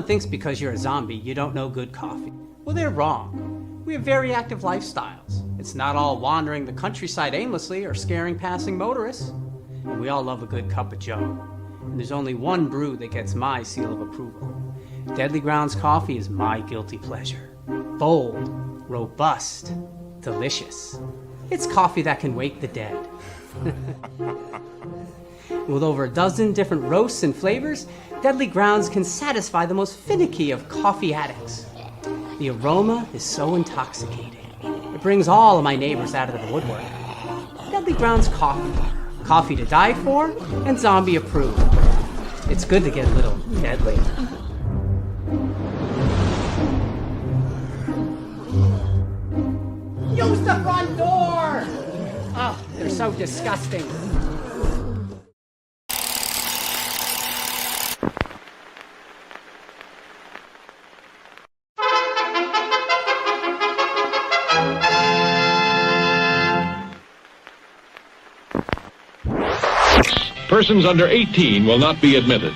thinks because you're a zombie, you don't know good coffee. Well, they're wrong. We have very active lifestyles. It's not all wandering the countryside aimlessly or scaring passing motorists. And we all love a good cup of joe. And there's only one brew that gets my seal of approval. Deadly Grounds coffee is my guilty pleasure. Bold, robust, delicious. It's coffee that can wake the dead. With over a dozen different roasts and flavors, Deadly Grounds can satisfy the most finicky of coffee addicts. The aroma is so intoxicating. It brings all of my neighbors out of the woodwork. Deadly Grounds coffee. Coffee to die for and zombie approved. It's good to get a little deadly. Use the front door! Oh, they're so disgusting. Persons under 18 will not be admitted.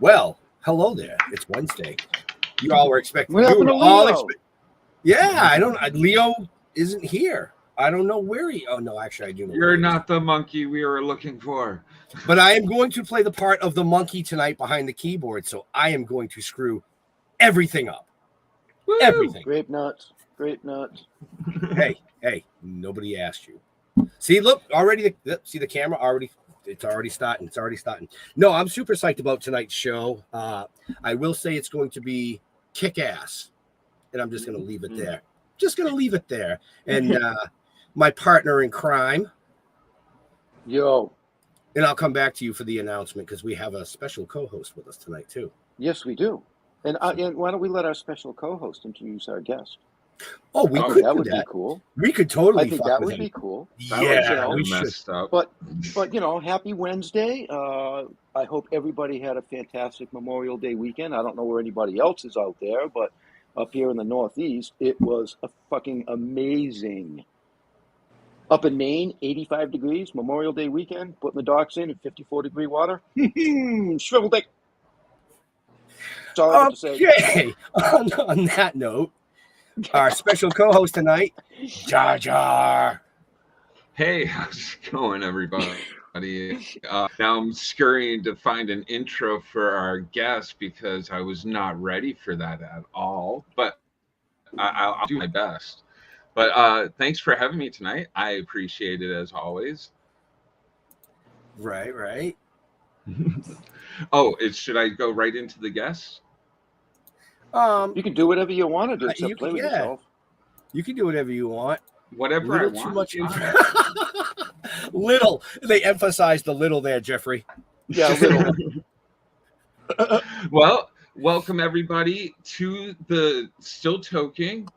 Well, hello there. It's Wednesday. You all were expecting. Yeah, I don't. Leo isn't here. I don't know where he. Oh no, actually, I do know. You're not the monkey we were looking for. But I am going to play the part of the monkey tonight behind the keyboard, so I am going to screw everything up. Woo! Everything. Grape nuts. Hey, nobody asked you. See, look, already. See the camera already. It's already starting. No, I'm super psyched about tonight's show. I will say it's going to be kick-ass, and I'm just going to leave it there. And my partner in crime. Yo. And I'll come back to you for the announcement because we have a special co-host with us tonight, too. Yes, we do. And why don't we let our special co-host introduce our guest? Oh, we could. That would be cool. We could totally. I think that would be cool. Yeah, we messed up. But happy Wednesday. I hope everybody had a fantastic Memorial Day weekend. I don't know where anybody else is out there, but up here in the Northeast, it was a fucking amazing. Up in Maine, 85 degrees, Memorial Day weekend, putting the docks in at 54-degree water. Shrivel dick. That's all I have to say. Okay. On that note, our special co-host tonight, Jar Jar. Hey, how's it going, everybody? Now I'm scurrying to find an intro for our guest because I was not ready for that at all, but I'll do my best. But thanks for having me tonight. I appreciate it as always. Right. Oh, should I go right into the guests? You can do whatever you want to do, you except play can, with yeah, yourself. you can do whatever you want. Whatever I Little too want. much. Fine. Little. They emphasize the little there, Jeffrey. Yeah, little. Well, welcome everybody to the Still Toking.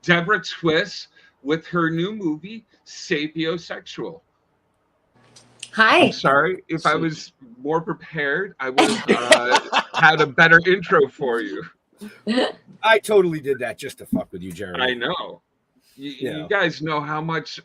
Deborah Twiss with her new movie, Sapiosexual. Hi. I'm sorry. If I was more prepared, I would have had a better intro for you. I totally did that just to fuck with you, Jeremy. I know. You guys know how much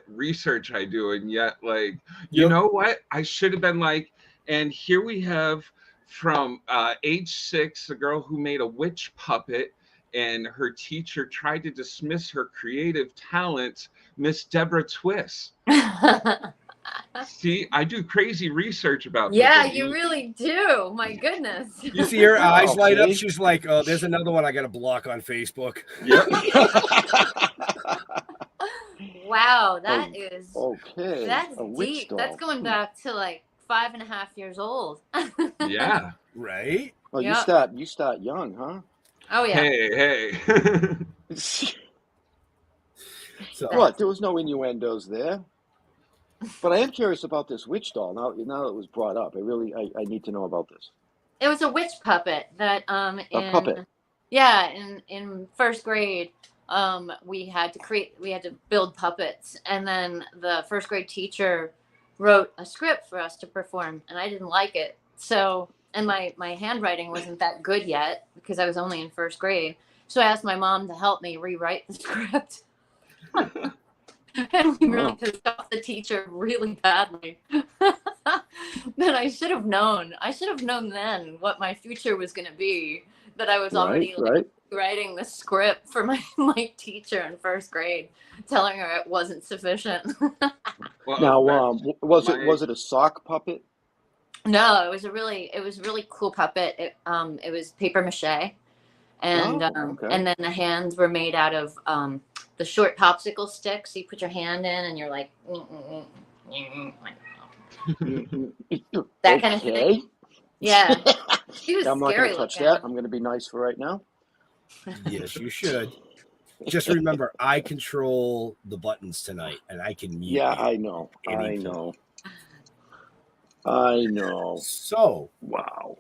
research I do, and yet, like, you know what? I should have been like, and here we have from age 6, a girl who made a witch puppet, and her teacher tried to dismiss her creative talents, Miss Deborah Twiss. See, I do crazy research about Yeah, people. you really do. My goodness. You see her eyes light up. She's like, "Oh, there's another one I got to block on Facebook." Yep. Wow, that is okay. That's A witch deep. doll. That's going back to like 5.5 years old. Yeah. Right. Well, Yep. you start young, huh? Oh yeah. Hey. So What? There was no innuendos there. But I am curious about this witch doll. Now that it was brought up, I need to know about this. It was a witch puppet that A puppet. Yeah, in first grade, we had to build puppets, and then the first grade teacher wrote a script for us to perform, and I didn't like it. So, and my handwriting wasn't that good yet because I was only in first grade. So I asked my mom to help me rewrite the script. And we really pissed off the teacher really badly. Then I should have known. I should have known then what my future was going to be. That I was already writing the script for my teacher in first grade, telling her it wasn't sufficient. Well, now, was it a sock puppet? No, it was a really cool puppet. It was paper mache, and and then the hands were made out of the short popsicle sticks. So you put your hand in, and you're like that kind of thing. Yeah, she was I'm not scary going to touch looking. that. I'm going to be nice for right now. yes, you should. Just remember, I control the buttons tonight, and I can mute. Yeah, I know. I know. So, wow.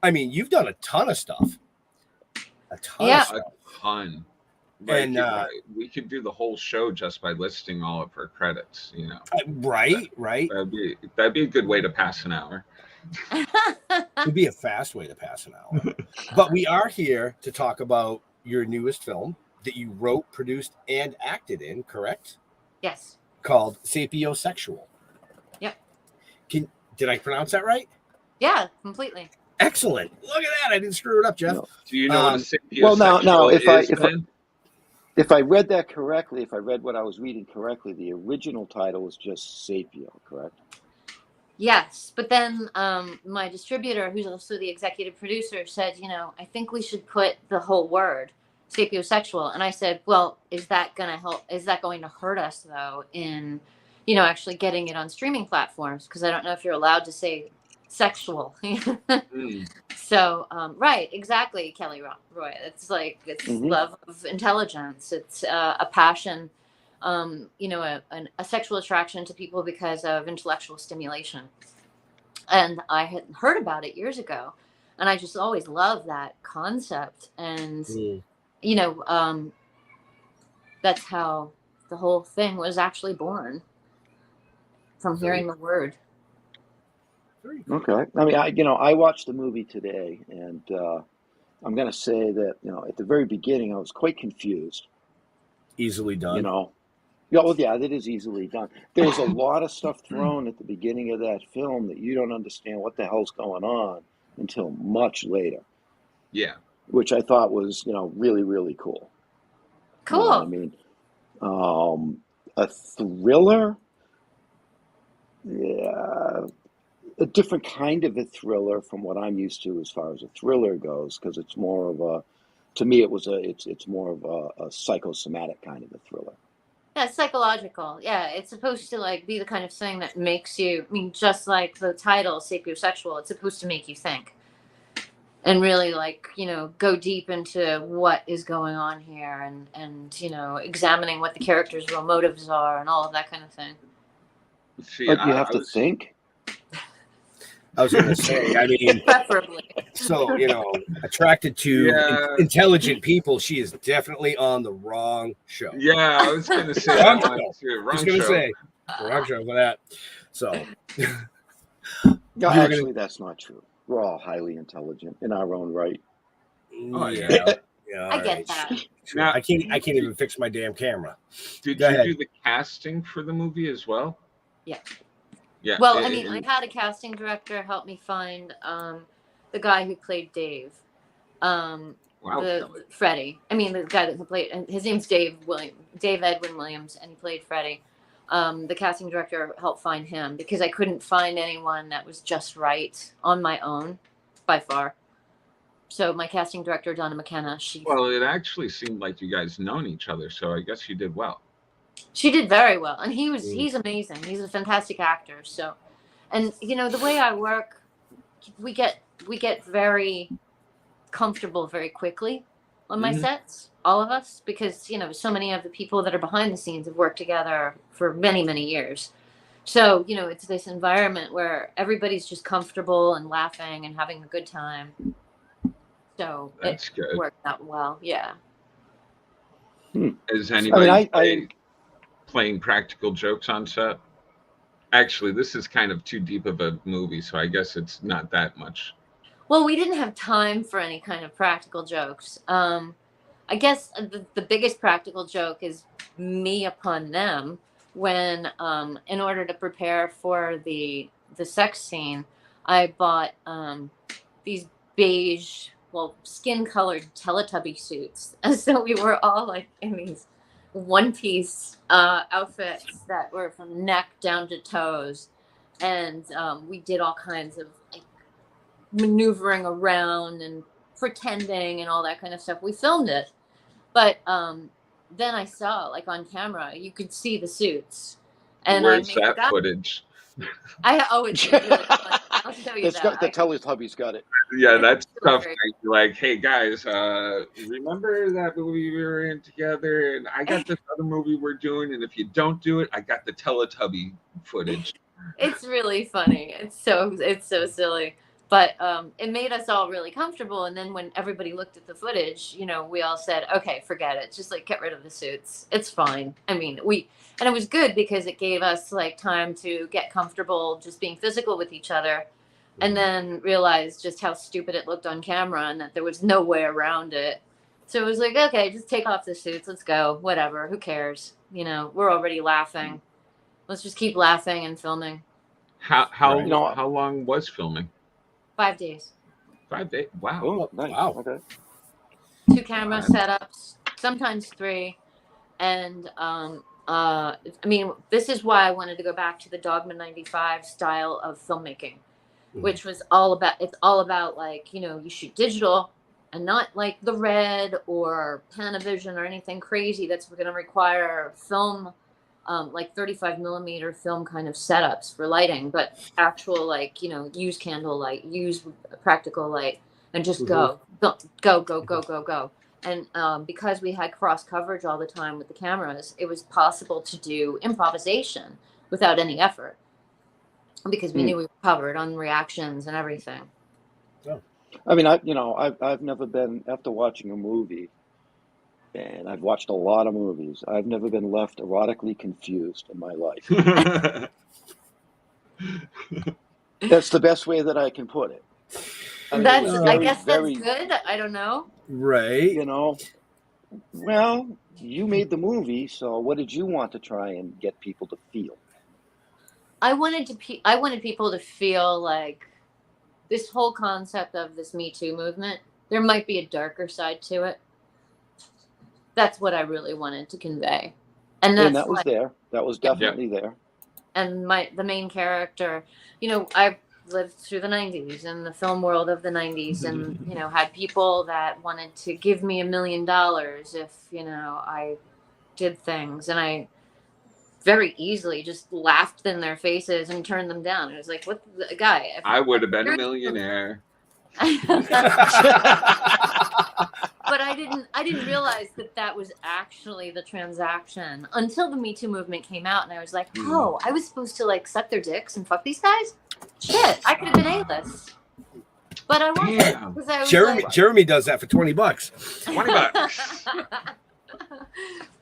I mean, you've done a ton of stuff. A ton. Like, and we could do the whole show just by listing all of her credits. You know, right. That'd be a good way to pass an hour. It'd be a fast way to pass an hour. But we are here to talk about your newest film that you wrote, produced, and acted in, correct? Yes. Called Sapiosexual. Yep. Did I pronounce that right? Yeah, completely. Excellent. Look at that. I didn't screw it up, Jeff. No. Do you know what a sapiosexual now, is? If I read that correctly, if I read what I was reading correctly, the original title was just Sapio, correct? Yes, but then my distributor, who's also the executive producer, said, I think we should put the whole word, sapiosexual. And I said, well, is that going to help? Is that going to hurt us, though, in, actually getting it on streaming platforms? Because I don't know if you're allowed to say sexual. So, right, exactly, Kelly Roy. It's like, it's love of intelligence. It's a passion. A sexual attraction to people because of intellectual stimulation. And I had heard about it years ago, and I just always loved that concept. And, that's how the whole thing was actually born, from hearing the word. Okay. I mean, I watched the movie today, and I'm going to say that, at the very beginning, I was quite confused. Easily done. Yeah, that is easily done. There's a lot of stuff thrown at the beginning of that film that you don't understand what the hell's going on until much later. Yeah. Which I thought was, really, really cool. Cool. I mean, a thriller. Yeah. A different kind of a thriller from what I'm used to as far as a thriller goes, because it's more of a, to me, it's more of a psychosomatic kind of a thriller. Yeah, it's psychological. Yeah, it's supposed to like be the kind of thing that makes you. I mean, just like the title, Sapiosexual, it's supposed to make you think and really like go deep into what is going on here and examining what the characters' real motives are and all of that kind of thing. See, But you have I to was think. I was going to say, I mean, Preferably. so, attracted to yeah, intelligent people, she is definitely on the wrong show. yeah. I was gonna say Wrong that one show. too. Just Wrong going to show. say, wrong show for that. So, No, You were actually, that's not true. We're all highly intelligent in our own right. Oh, yeah. Yeah, I all get right. that. Sure. Now, I can't even fix my damn camera. did Go you ahead. do the casting for the movie as well? Yeah. Yeah. Well, I mean, I had a casting director help me find the guy who played Dave, Wow, the Kelly. Freddie. I mean, the guy that played, and his name's Dave Edwin Williams, and he played Freddie. The casting director helped find him because I couldn't find anyone that was just right on my own, by far. So my casting director, Donna McKenna, Well, it actually seemed like you guys known each other, so I guess you did well. she did very well, and he's amazing. He's a fantastic actor. So, and the way I work, we get very comfortable very quickly on my sets, all of us, because so many of the people that are behind the scenes have worked together for many years. So it's this environment where everybody's just comfortable and laughing and having a good time. So That's good. Worked out well. Yeah. Is anybody I playing practical jokes on set? Actually, this is kind of too deep of a movie, so I guess it's not that much. Well, we didn't have time for any kind of practical jokes. I guess the biggest practical joke is me upon them when, in order to prepare for the sex scene, I bought these beige, skin-colored Teletubby suits. And so we were all like in these one-piece outfits that were from neck down to toes. And we did all kinds of like maneuvering around and pretending and all that kind of stuff. We filmed it. But then I saw, like on camera, you could see the suits. And Where's I made that footage? it's really fun. I'll show you that. the Teletubby's got it. Yeah, that's It's tough. great. Like, hey guys, remember that movie we were in together? And I got this other movie we're doing, and if you don't do it, I got the Teletubby footage. It's really funny. It's so silly. But it made us all really comfortable. And then when everybody looked at the footage, we all said, okay, forget it. Just like get rid of the suits. It's fine. I mean, and it was good because it gave us like time to get comfortable just being physical with each other and then realize just how stupid it looked on camera and that there was no way around it. So it was like, okay, just take off the suits. Let's go. Whatever. Who cares? We're already laughing. Let's just keep laughing and filming. How long was filming? 5 days. 5 days. Wow. Oh, nice. Wow. Okay. 2 camera setups, sometimes 3. And I mean, this is why I wanted to go back to the Dogma 95 style of filmmaking, which was all about like, you shoot digital and not like the Red or Panavision or anything crazy that's going to require film, like 35 millimeter film kind of setups for lighting, but actual like, use candle light, use practical light, and just go. And because we had cross coverage all the time with the cameras, it was possible to do improvisation without any effort because we knew we were covered on reactions and everything. I mean, I've never been, after watching a movie, and I've watched a lot of movies, I've never been left erotically confused in my life. That's the best way that I can put it. I mean, I guess that's good. I don't know. Right. Well, you made the movie, so what did you want to try and get people to feel? I wanted people to feel like this whole concept of this Me Too movement, there might be a darker side to it. That's what I really wanted to convey. And that was there. That was definitely there. And the main character, I lived through the 90s and the film world of the 90s and, had people that wanted to give me $1 million if, I did things. And very easily just laughed in their faces and turned them down. It was like, what the guy? I would have been a millionaire. But I didn't realize that was actually the transaction until the Me Too movement came out, and I was like, oh, I was supposed to like suck their dicks and fuck these guys? Shit, I could have been A-list. But I wasn't, because I was Jeremy does that for $20. $20.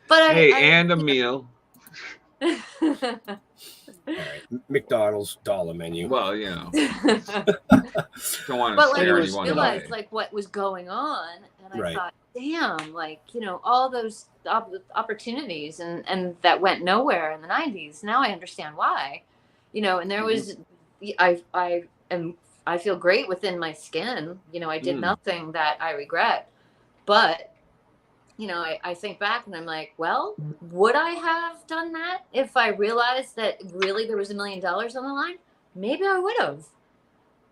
But and a meal. All right. McDonald's dollar menu. Well, you know. Don't want to But like, scare I anyone realized away. like what was going on, and I Right. thought, damn, like, you know, all those opportunities and that went nowhere in the 90s. Now I understand why, you know. And there was, I feel great within my skin. You know, I did nothing that I regret, but you know, I think back and I'm like, well, would I have done that if I realized that really there was $1 million on the line? Maybe I would have.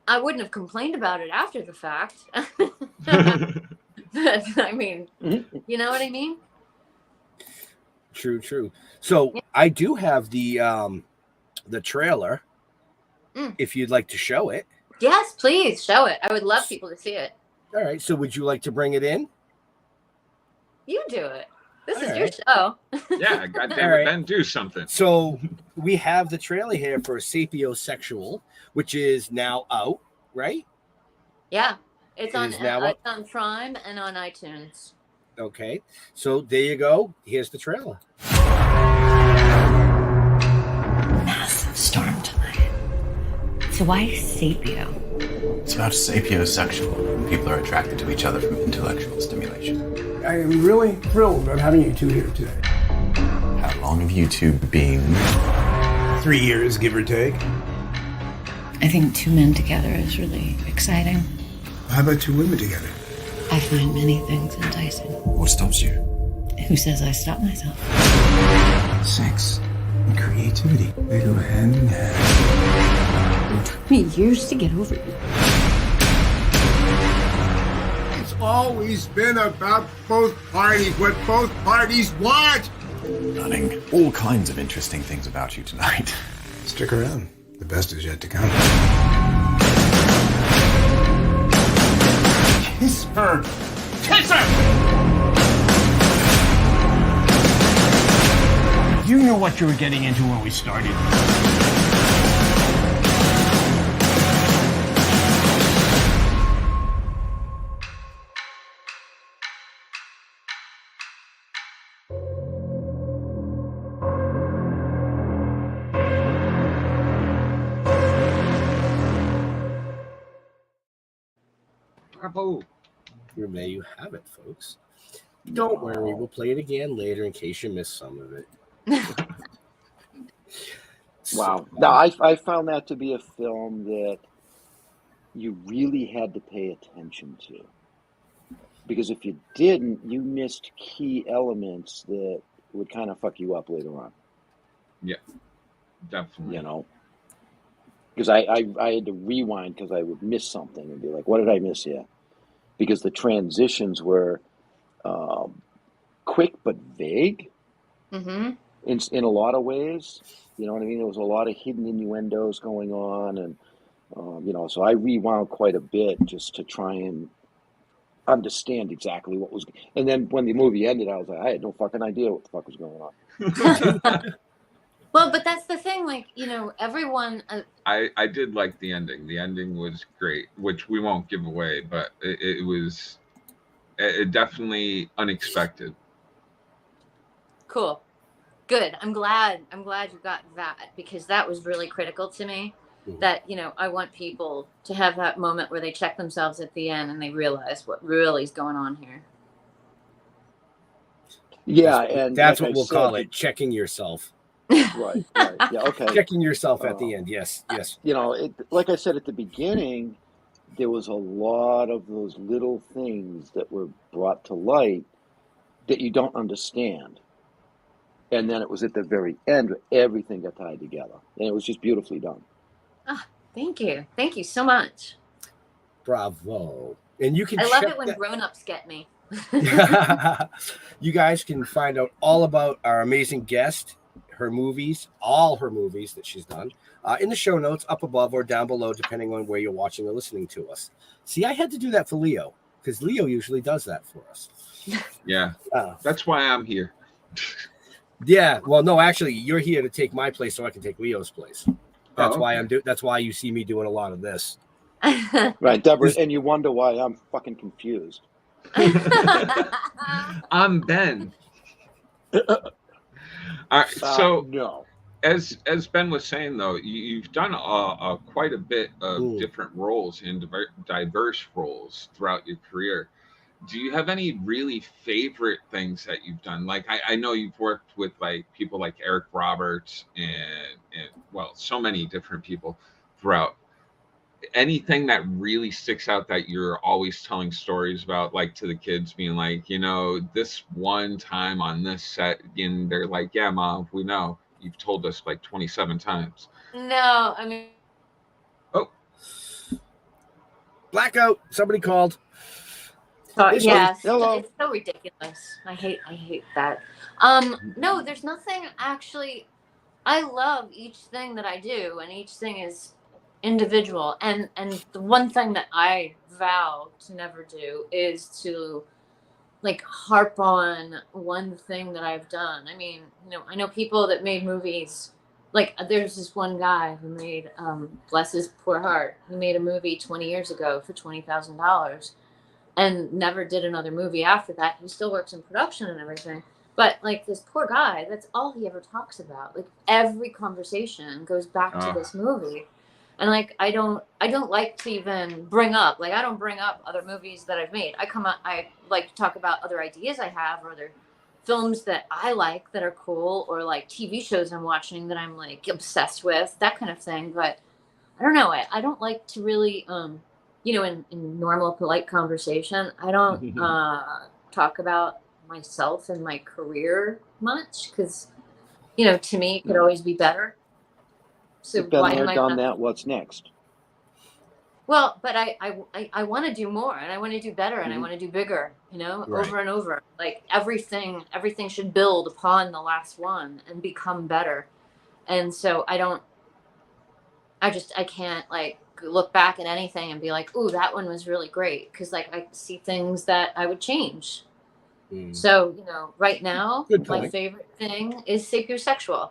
I wouldn't have complained about it after the fact. But, I mean, you know what I mean? True. So I do have the trailer. If you'd like to show it. Yes, please show it. I would love people to see it. All right. So would you like to bring it in? You do it. This All is your right. show. Yeah, goddamn All it, right. then do something. So we have the trailer here for Sapiosexual, which is now out, right? Yeah. It's on Prime and on iTunes. Okay. So there you go. Here's the trailer. Massive storm tonight. So why Sapio? It's about sapiosexual, when people are attracted to each other from intellectual stimulation. I am really thrilled about having you two here today. How long have you two been? 3 years, give or take. I think two men together is really exciting. How about two women together? I find many things enticing. What stops you? Who says I stop myself? Sex and creativity. They go hand in hand. It took me years to get over you. It's always been about both parties, what both parties want. Learning all kinds of interesting things about you tonight. Stick around. The best is yet to come. Kiss her. Kiss her! You knew what you were getting into when we started. Bravo. And there you have it, folks. Don't worry, we'll play it again later in case you missed some of it. Wow. Now, I found that to be a film that you really had to pay attention to. Because if you didn't, you missed key elements that would kind of fuck you up later on. Yeah, definitely. You know? Because I had to rewind because I would miss something and be like, what did I miss here? Because the transitions were quick but vague in a lot of ways. You know what I mean? There was a lot of hidden innuendos going on. And, you know, so I rewound quite a bit just to try and understand exactly what was. And then when the movie ended, I was like, I had no fucking idea what the fuck was going on. Well, but that's the thing, like, you know, everyone. I did like the ending. The ending was great, which we won't give away, but it was definitely unexpected. Cool. Good. I'm glad you got that, because that was really critical to me. That, you know, I want people to have that moment where they check themselves at the end and they realize what really is going on here. Yeah, and that's like what we'll call it, checking yourself. Right. Yeah, okay. Checking yourself at the end. Yes. You know, like I said at the beginning, there was a lot of those little things that were brought to light that you don't understand. And then it was at the very end where everything got tied together. And it was just beautifully done. Ah, thank you. Thank you so much. Bravo. And you can I love check it when grown-ups get me. You guys can find out all about our amazing guest her movies, all her movies that she's done, in the show notes up above or down below, depending on where you're watching or listening to us. See, I had to do that for Leo because Leo usually does that for us. Yeah, that's why I'm here. Yeah, well, no, actually, you're here to take my place so I can take Leo's place. That's why that's why you see me doing a lot of this. Right, Deborah, and you wonder why I'm fucking confused. I'm Ben. All right, so no. As Ben was saying, though, you've done quite a bit of different roles in diverse roles throughout your career. Do you have any really favorite things that you've done? Like, I know you've worked with like people like Eric Roberts and well, so many different people throughout. Anything that really sticks out that you're always telling stories about, like to the kids, being like, you know, this one time on this set, and they're like, yeah, Mom, we know. You've told us like 27 times. No, I mean. Oh. Blackout. Somebody called. Yes. Hello. It's so ridiculous. I hate that. No, there's nothing actually. I love each thing that I do, and each thing is individual. And the one thing that I vow to never do is to like harp on one thing that I've done. I mean, you know, I know people that made movies. Like there's this one guy who made, bless his poor heart, he made a movie 20 years ago for $20,000 and never did another movie after that. He still works in production and everything. But like this poor guy, that's all he ever talks about. Like every conversation goes back to this movie. And like I don't like to even bring up, like I don't bring up other movies that I've made. I like to talk about other ideas I have or other films that I like that are cool, or like TV shows I'm watching that I'm like obsessed with, that kind of thing. But I don't know, I don't like to really you know, in normal polite conversation, I don't talk about myself and my career much, because you know, to me it could always be better. So You've been why there, am I done that? What's next? Well, but I want to do more, and I want to do better, and I want to do bigger, you know, over and over. Like everything should build upon the last one and become better. And so I can't like look back at anything and be like, ooh, that one was really great. Cause like I see things that I would change. So, you know, right now, my favorite thing is Sapiosexual.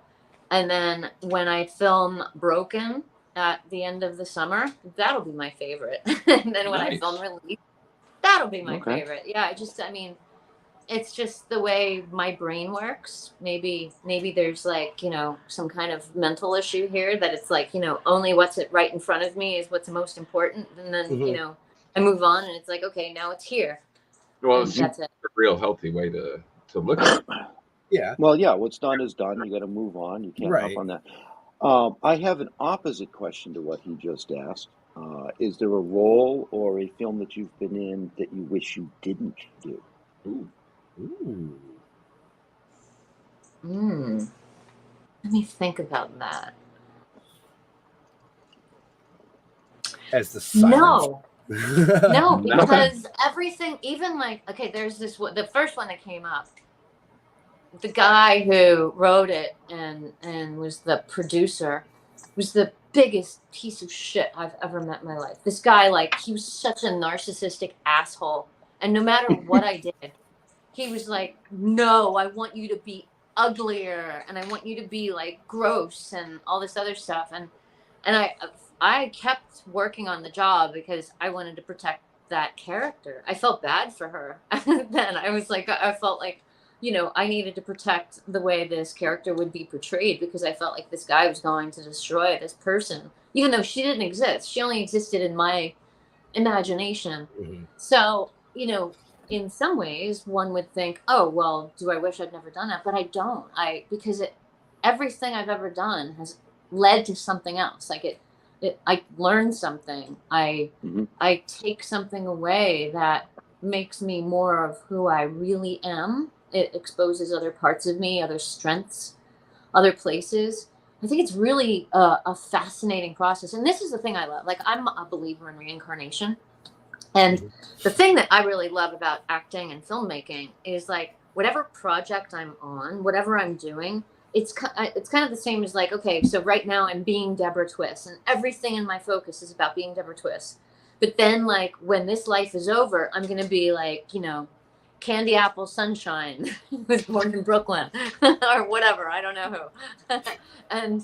And then when I film Broken at the end of the summer, that'll be my favorite. And then when I film Release, that'll be my favorite. Yeah, I mean, it's just the way my brain works. Maybe there's like, you know, some kind of mental issue here that it's like, you know, only what's right in front of me is what's most important. And then, you know, I move on and it's like, okay, now it's here. Well, that's a real healthy way to look at it. Yeah. Well, yeah, what's done is done. You got to move on. You can't hop on that. I have an opposite question to what he just asked. Is there a role or a film that you've been in that you wish you didn't do? Let me think about that. As the silence. No, because everything, even like, okay, there's this, the first one that came up, the guy who wrote it and was the producer was the biggest piece of shit I've ever met in my life. This guy, like, he was such a narcissistic asshole. And no matter what I did, he was like, no, I want you to be uglier. And I want you to be like gross and all this other stuff. And I kept working on the job because I wanted to protect that character. I felt bad for her. Then I was like, I felt like, you know, I needed to protect the way this character would be portrayed because I felt like this guy was going to destroy this person, even though she didn't exist. She only existed in my imagination. So, you know, in some ways one would think, oh, well, do I wish I'd never done that? But I don't. Because everything I've ever done has led to something else. Like I learned something. I take something away that makes me more of who I really am. It exposes other parts of me, other strengths, other places. I think it's really a fascinating process. And this is the thing I love. Like, I'm a believer in reincarnation. And the thing that I really love about acting and filmmaking is like whatever project I'm on, whatever I'm doing, it's kind of the same as like, okay, so right now I'm being Deborah Twiss, and everything in my focus is about being Deborah Twiss. But then, like, when this life is over, I'm gonna be like, Candy Apple Sunshine was born in Brooklyn or whatever. I don't know who. And,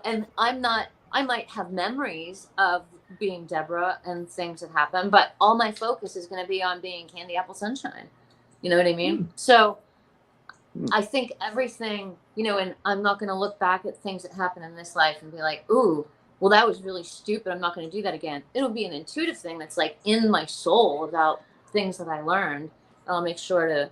and I might have memories of being Deborah and things that happen, but all my focus is going to be on being Candy Apple Sunshine. You know what I mean? So I think everything, and I'm not going to look back at things that happen in this life and be like, ooh, well, that was really stupid. I'm not going to do that again. It'll be an intuitive thing that's like in my soul about things that I learned. I'll make sure to,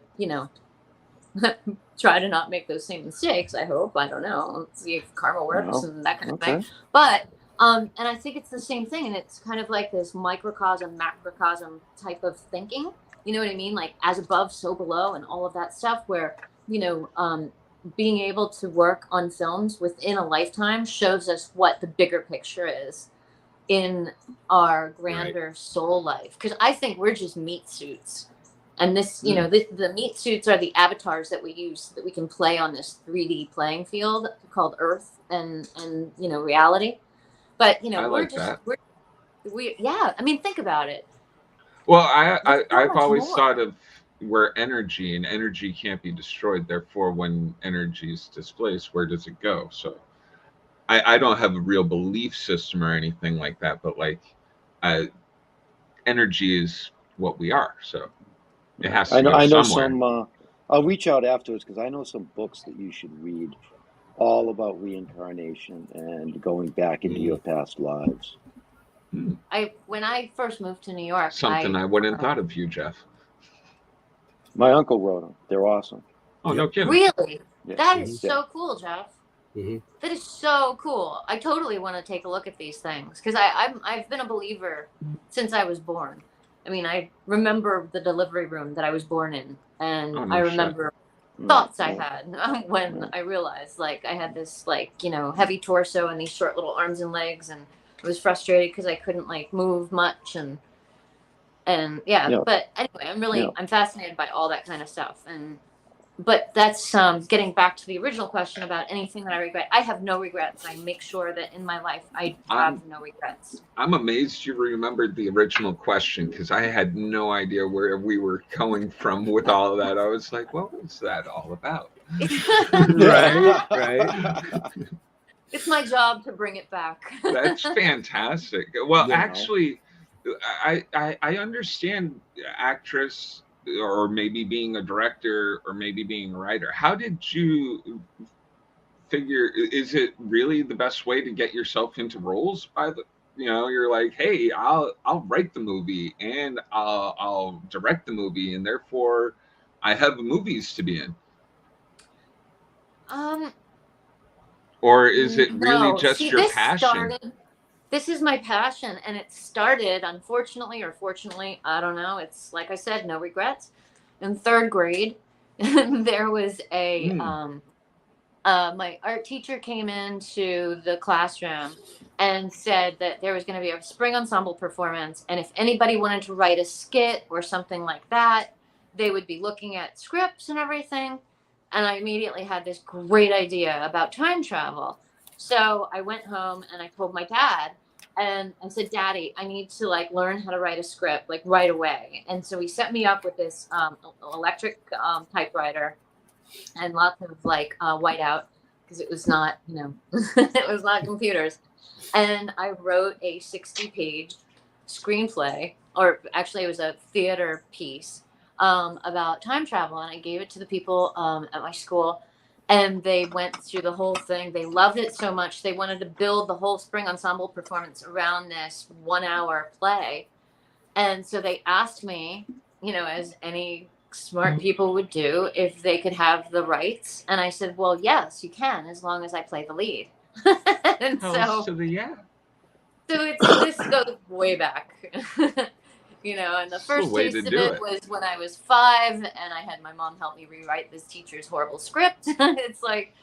try to not make those same mistakes. I hope. I don't know. Let's see if karma works and that kind of thing. But, and I think it's the same thing. And it's kind of like this microcosm, macrocosm type of thinking. You know what I mean? Like as above, so below, and all of that stuff where, being able to work on films within a lifetime shows us what the bigger picture is in our grander soul life. Because I think we're just meat suits. And this, the meat suits are the avatars that we use so that we can play on this 3D playing field called Earth and reality. But, we're just, that. I mean, think about it. Well, I've always thought of where energy can't be destroyed. Therefore, when energy is displaced, where does it go? So I don't have a real belief system or anything like that, but like energy is what we are. So it has to go I know somewhere. I'll reach out afterwards because I know some books that you should read all about reincarnation and going back into your past lives. When I first moved to New York, Something I wouldn't have thought of you, Jeff. My uncle wrote them. They're awesome. Oh, no kidding. Really? Yeah. That is so cool, Jeff. Mm-hmm. That is so cool. I totally want to take a look at these things because I've been a believer since I was born. I mean, I remember the delivery room that I was born in, and I remember thoughts I had when I realized, like, I had this, like, heavy torso and these short little arms and legs, and I was frustrated because I couldn't, like, move much, and But anyway, I'm fascinated by all that kind of stuff, but that's getting back to the original question about anything that I regret. I have no regrets. I make sure that in my life I have no regrets. I'm amazed you remembered the original question because I had no idea where we were going from with all of that. I was like, what was that all about? Right. It's my job to bring it back. That's fantastic. Well, actually, I understand actress, or maybe being a director, or maybe being a writer. How did you figure, is it really the best way to get yourself into roles? By the, you're like, hey, I'll write the movie and I'll direct the movie, and therefore I have movies to be in. Or is it really just your passion? This is my passion, and it started, unfortunately or fortunately, I don't know. It's like I said, no regrets. In third grade, there was my art teacher came into the classroom and said that there was going to be a spring ensemble performance, and if anybody wanted to write a skit or something like that, they would be looking at scripts and everything. And I immediately had this great idea about time travel. So I went home and I told my dad, and I said, Daddy, I need to like learn how to write a script like right away. And so he set me up with this electric typewriter and lots of like whiteout because it was not, it was not computers. And I wrote a 60-page screenplay, or actually it was a theater piece about time travel. And I gave it to the people at my school. And they went through the whole thing. They loved it so much. They wanted to build the whole spring ensemble performance around this 1-hour play. And so they asked me, as any smart people would do, if they could have the rights. And I said, well, yes, you can, as long as I play the lead. And so this goes way back. And the first taste of it was when I was 5, and I had my mom help me rewrite this teacher's horrible script. It's like,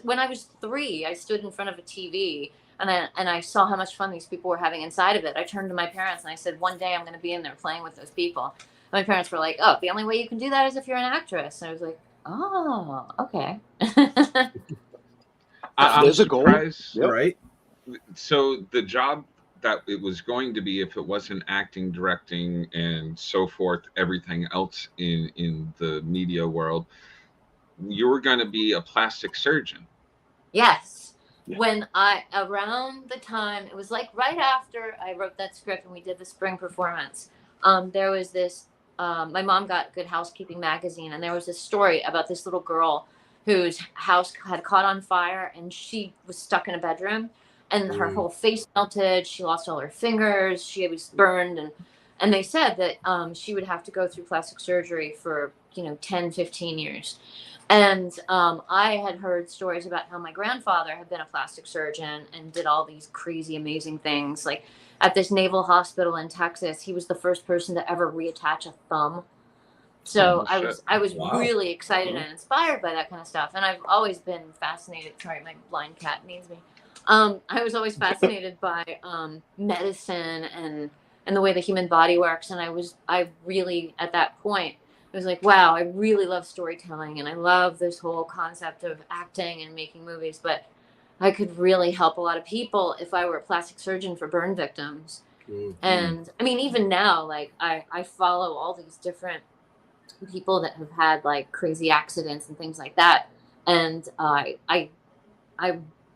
when I was 3, I stood in front of a TV and I saw how much fun these people were having inside of it. I turned to my parents and I said, one day I'm going to be in there playing with those people. And my parents were like, oh, the only way you can do that is if you're an actress. And I was like, Oh, okay. I'm There's a goal. surprised. Yep. Right? So the job that it was going to be, if it wasn't acting, directing, and so forth, everything else in the media world, you were going to be a plastic surgeon. Yes. Yeah. When around the time, it was like right after I wrote that script and we did the spring performance, there was this, my mom got Good Housekeeping magazine, and there was this story about this little girl whose house had caught on fire and she was stuck in a bedroom and her whole face melted. She lost all her fingers. She was burned. And they said that she would have to go through plastic surgery for, 10, 15 years. And I had heard stories about how my grandfather had been a plastic surgeon and did all these crazy, amazing things. Like at this naval hospital in Texas, he was the first person to ever reattach a thumb. So I was really excited and inspired by that kind of stuff. And I've always been fascinated. Sorry, my blind cat needs me. I was always fascinated by medicine and the way the human body works. And I really, at that point, it was like, wow, I really love storytelling and I love this whole concept of acting and making movies, but I could really help a lot of people if I were a plastic surgeon for burn victims. And I mean, even now, like I follow all these different people that have had like crazy accidents and things like that. And I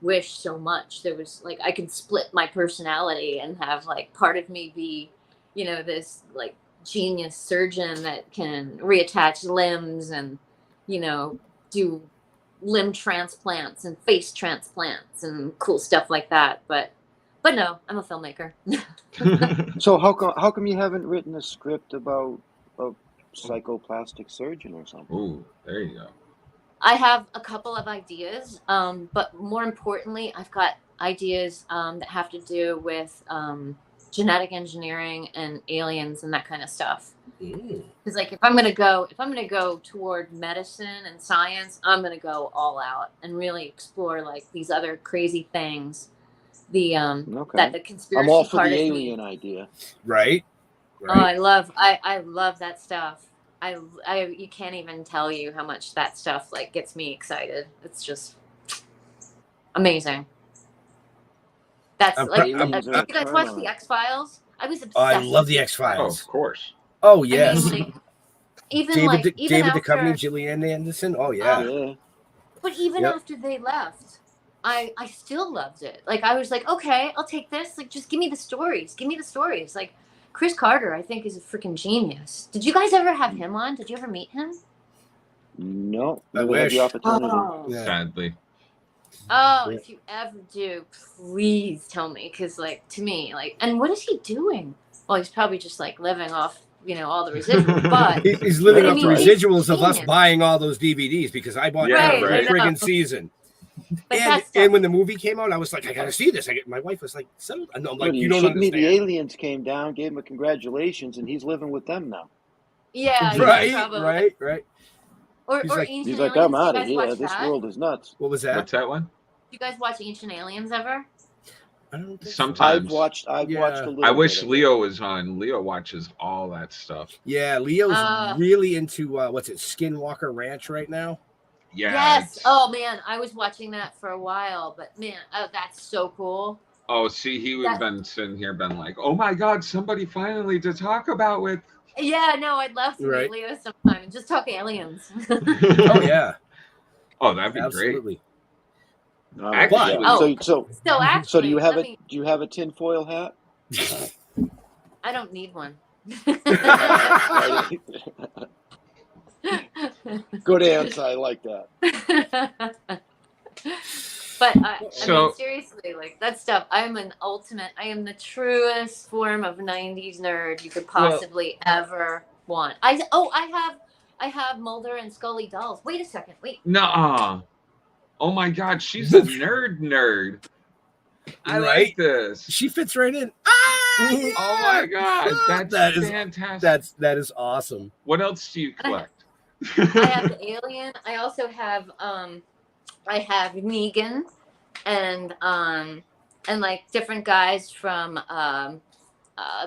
wish so much there was like, I could split my personality and have like part of me be, this like genius surgeon that can reattach limbs and do limb transplants and face transplants and cool stuff like that, but no, I'm a filmmaker. So how come you haven't written a script about a psychoplastic surgeon or something? Ooh, there you go. I have a couple of ideas, but more importantly, I've got ideas that have to do with genetic engineering and aliens and that kind of stuff. Because like if I'm gonna go toward medicine and science, I'm gonna go all out and really explore like these other crazy things. That the conspiracy I'm all for part the of alien me. idea. Right? Oh, I love that stuff. I you can't even tell you how much that stuff like gets me excited. It's just amazing. That's like, you guys watch the X-Files? I was obsessed. I love the with X-Files. Oh, of course. Oh yes. I mean, like, even David after, Duchovny, Gillian Anderson. Oh yeah. But even after they left, I still loved it. Like I was like, okay, I'll take this. Like just give me the stories. Give me the stories. Like Chris Carter, I think, is a freaking genius. Did you guys ever have him on? Did you ever meet him? No, I never had wish. the opportunity. Oh. Sadly. Oh, if you ever do, please tell me. Because, like, to me, like, and what is he doing? Well, he's probably just, like, living off, all the residuals. But He's living off the residuals of us genius. buying all those DVDs because I bought every friggin' season. And when the movie came out, I was like, I gotta see this. My wife was like, "Settle." I'm like, you don't understand. The aliens came down, gave him a congratulations, and he's living with them now. Yeah, right. Or he's like, Ancient he's like, Aliens. I'm out of You guys here. watch This that? world is nuts. What was that? What's that one? You guys watch Ancient Aliens ever? I don't think Sometimes. I've watched a little I wish bit of Leo was on. Leo watches all that stuff. Yeah, Leo's really into what's it, Skinwalker Ranch right now. Yeah. Yes. Oh man, I was watching that for a while, but man, that's so cool. Oh, see, he would have been sitting here, been like, "Oh my God, somebody finally to talk about with." Yeah, no, I'd love to meet Leo sometime and just talk aliens. Oh yeah. Oh, that'd be absolutely great. Actually, so do you have do you have a tinfoil hat? I don't need one. Good answer. I like that. But I mean, seriously, like that stuff. I am the truest form of '90s nerd you could possibly ever want. I have Mulder and Scully dolls. Wait a second. Wait. Nuh-uh. Oh my God, she's a nerd. I like this. She fits right in. Oh my God, that's fantastic. That is awesome. What else do you collect? I have the Alien. I also have I have Negan and like different guys from The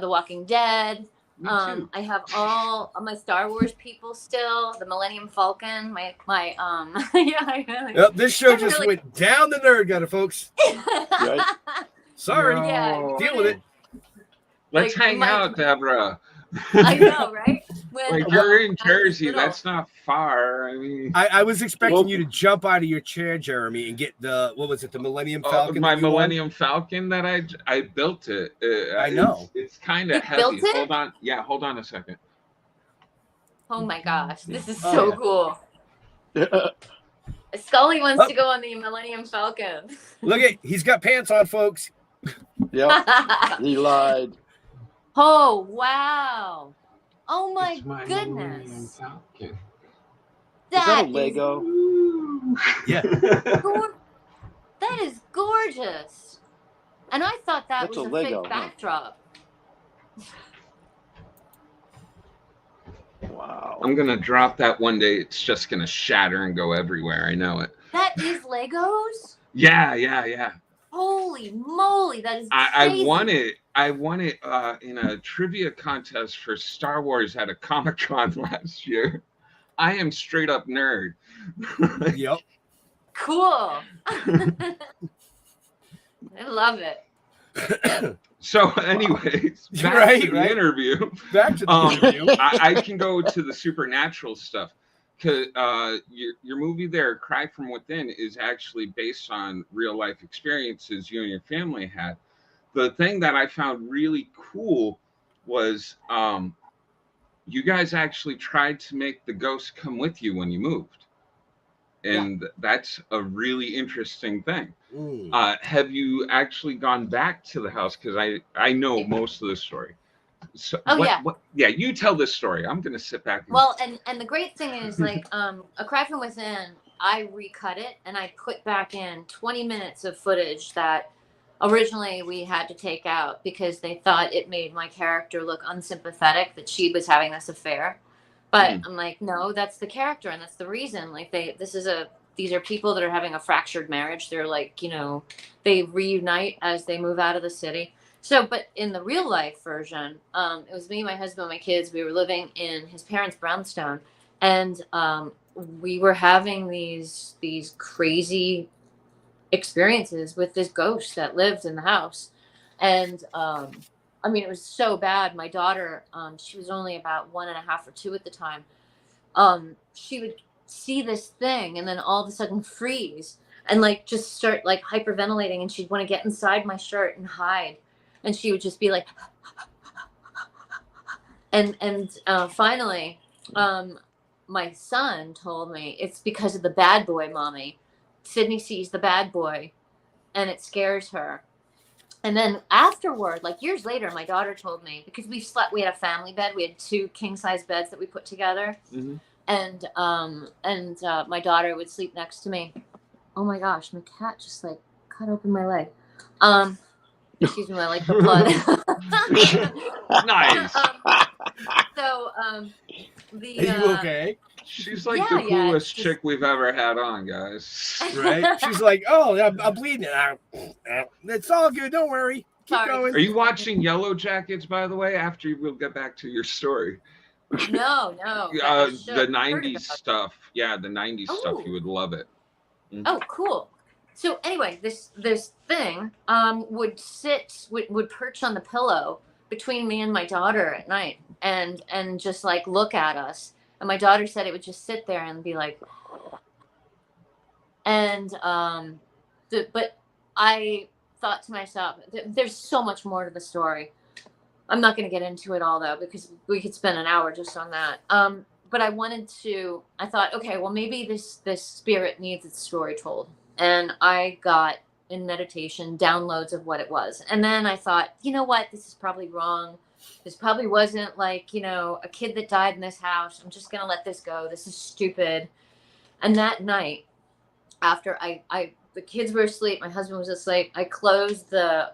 Walking Dead. Me too. I have all of my Star Wars people still. The Millennium Falcon. My yeah. Yep, this show just went down the nerd gutter, folks. Right? Sorry. No. Yeah, Deal with it. Let's Like, hang out, Deborah. I know, right? When, Like, you're in when I was Jersey. little- That's not far. I mean, I was expecting you to jump out of your chair, Jeremy, and get the the Millennium Falcon? my that you won? Millennium Falcon that I built it. I know. It's kind of You heavy. built it? Hold on. Yeah, hold on a second. Oh my gosh, this is Oh, so yeah. cool. Scully wants to go on the Millennium Falcon. Look at, he's got pants on, folks. Yep. He lied. Oh wow! Oh my It's my Millennium goodness! Falcon. Is that a That Lego? Yeah. That is gorgeous. And I thought that That's was a a Lego, fake huh? backdrop. Wow. I'm gonna drop that one day. It's just gonna shatter and go everywhere. I know it. That is Legos? Yeah. Holy moly, that is I crazy. won it. I won it in a trivia contest for Star Wars at a Comic-Con last year. I am straight up nerd. Yep. Cool. I love it. So, anyways, back Right, to the right. interview. Back to the interview. I can go to the supernatural stuff. Cause your movie there, Cry from Within, is actually based on real life experiences you and your family had. The thing that I found really cool was you guys actually tried to make the ghost come with you when you moved. And that's a really interesting thing. Have you actually gone back to the house? Because I know most of the story. So yeah, you tell this story. I'm gonna sit back. Well, and the great thing is, like, A Cry from Within, I recut it and I put back in 20 minutes of footage that originally we had to take out because they thought it made my character look unsympathetic that she was having this affair. But I'm like, no, that's the character and that's the reason. Like, these are people that are having a fractured marriage. They're like, they reunite as they move out of the city. So, but in the real life version, it was me, my husband, my kids. We were living in his parents' brownstone, and we were having these crazy experiences with this ghost that lived in the house. And I mean, it was so bad. My daughter, she was only about 1.5 or 2 at the time. She would see this thing and then all of a sudden freeze and like just start like hyperventilating, and she'd want to get inside my shirt and hide. And she would just be like, and finally, my son told me it's because of the bad boy, Mommy. Sydney sees the bad boy and it scares her. And then afterward, like years later, my daughter told me, because we had a family bed. We had 2 king size beds that we put together. Mm-hmm. And my daughter would sleep next to me. Oh my gosh, my cat just like cut open my leg. Excuse me, I like the blood. Nice. Are you okay? She's like the coolest chick we've ever had on, guys. Right? She's like, oh, I'm bleeding. It's all good. Don't worry. Keep going. Are you watching Yellow Jackets, by the way? After we'll get back to your story. No. The 90s stuff. Yeah, the 90s stuff. You would love it. Mm-hmm. Oh, cool. So anyway, this thing would perch on the pillow between me and my daughter at night and just like look at us. And my daughter said it would just sit there and be like, and but I thought to myself, there's so much more to the story. I'm not going to get into it all though, because we could spend an hour just on that. But I thought, okay, well maybe this spirit needs its story told. And I got in meditation downloads of what it was. And then I thought, you know what, this is probably wrong. This probably wasn't like, a kid that died in this house. I'm just going to let this go. This is stupid. And that night, after the kids were asleep, my husband was asleep, I closed the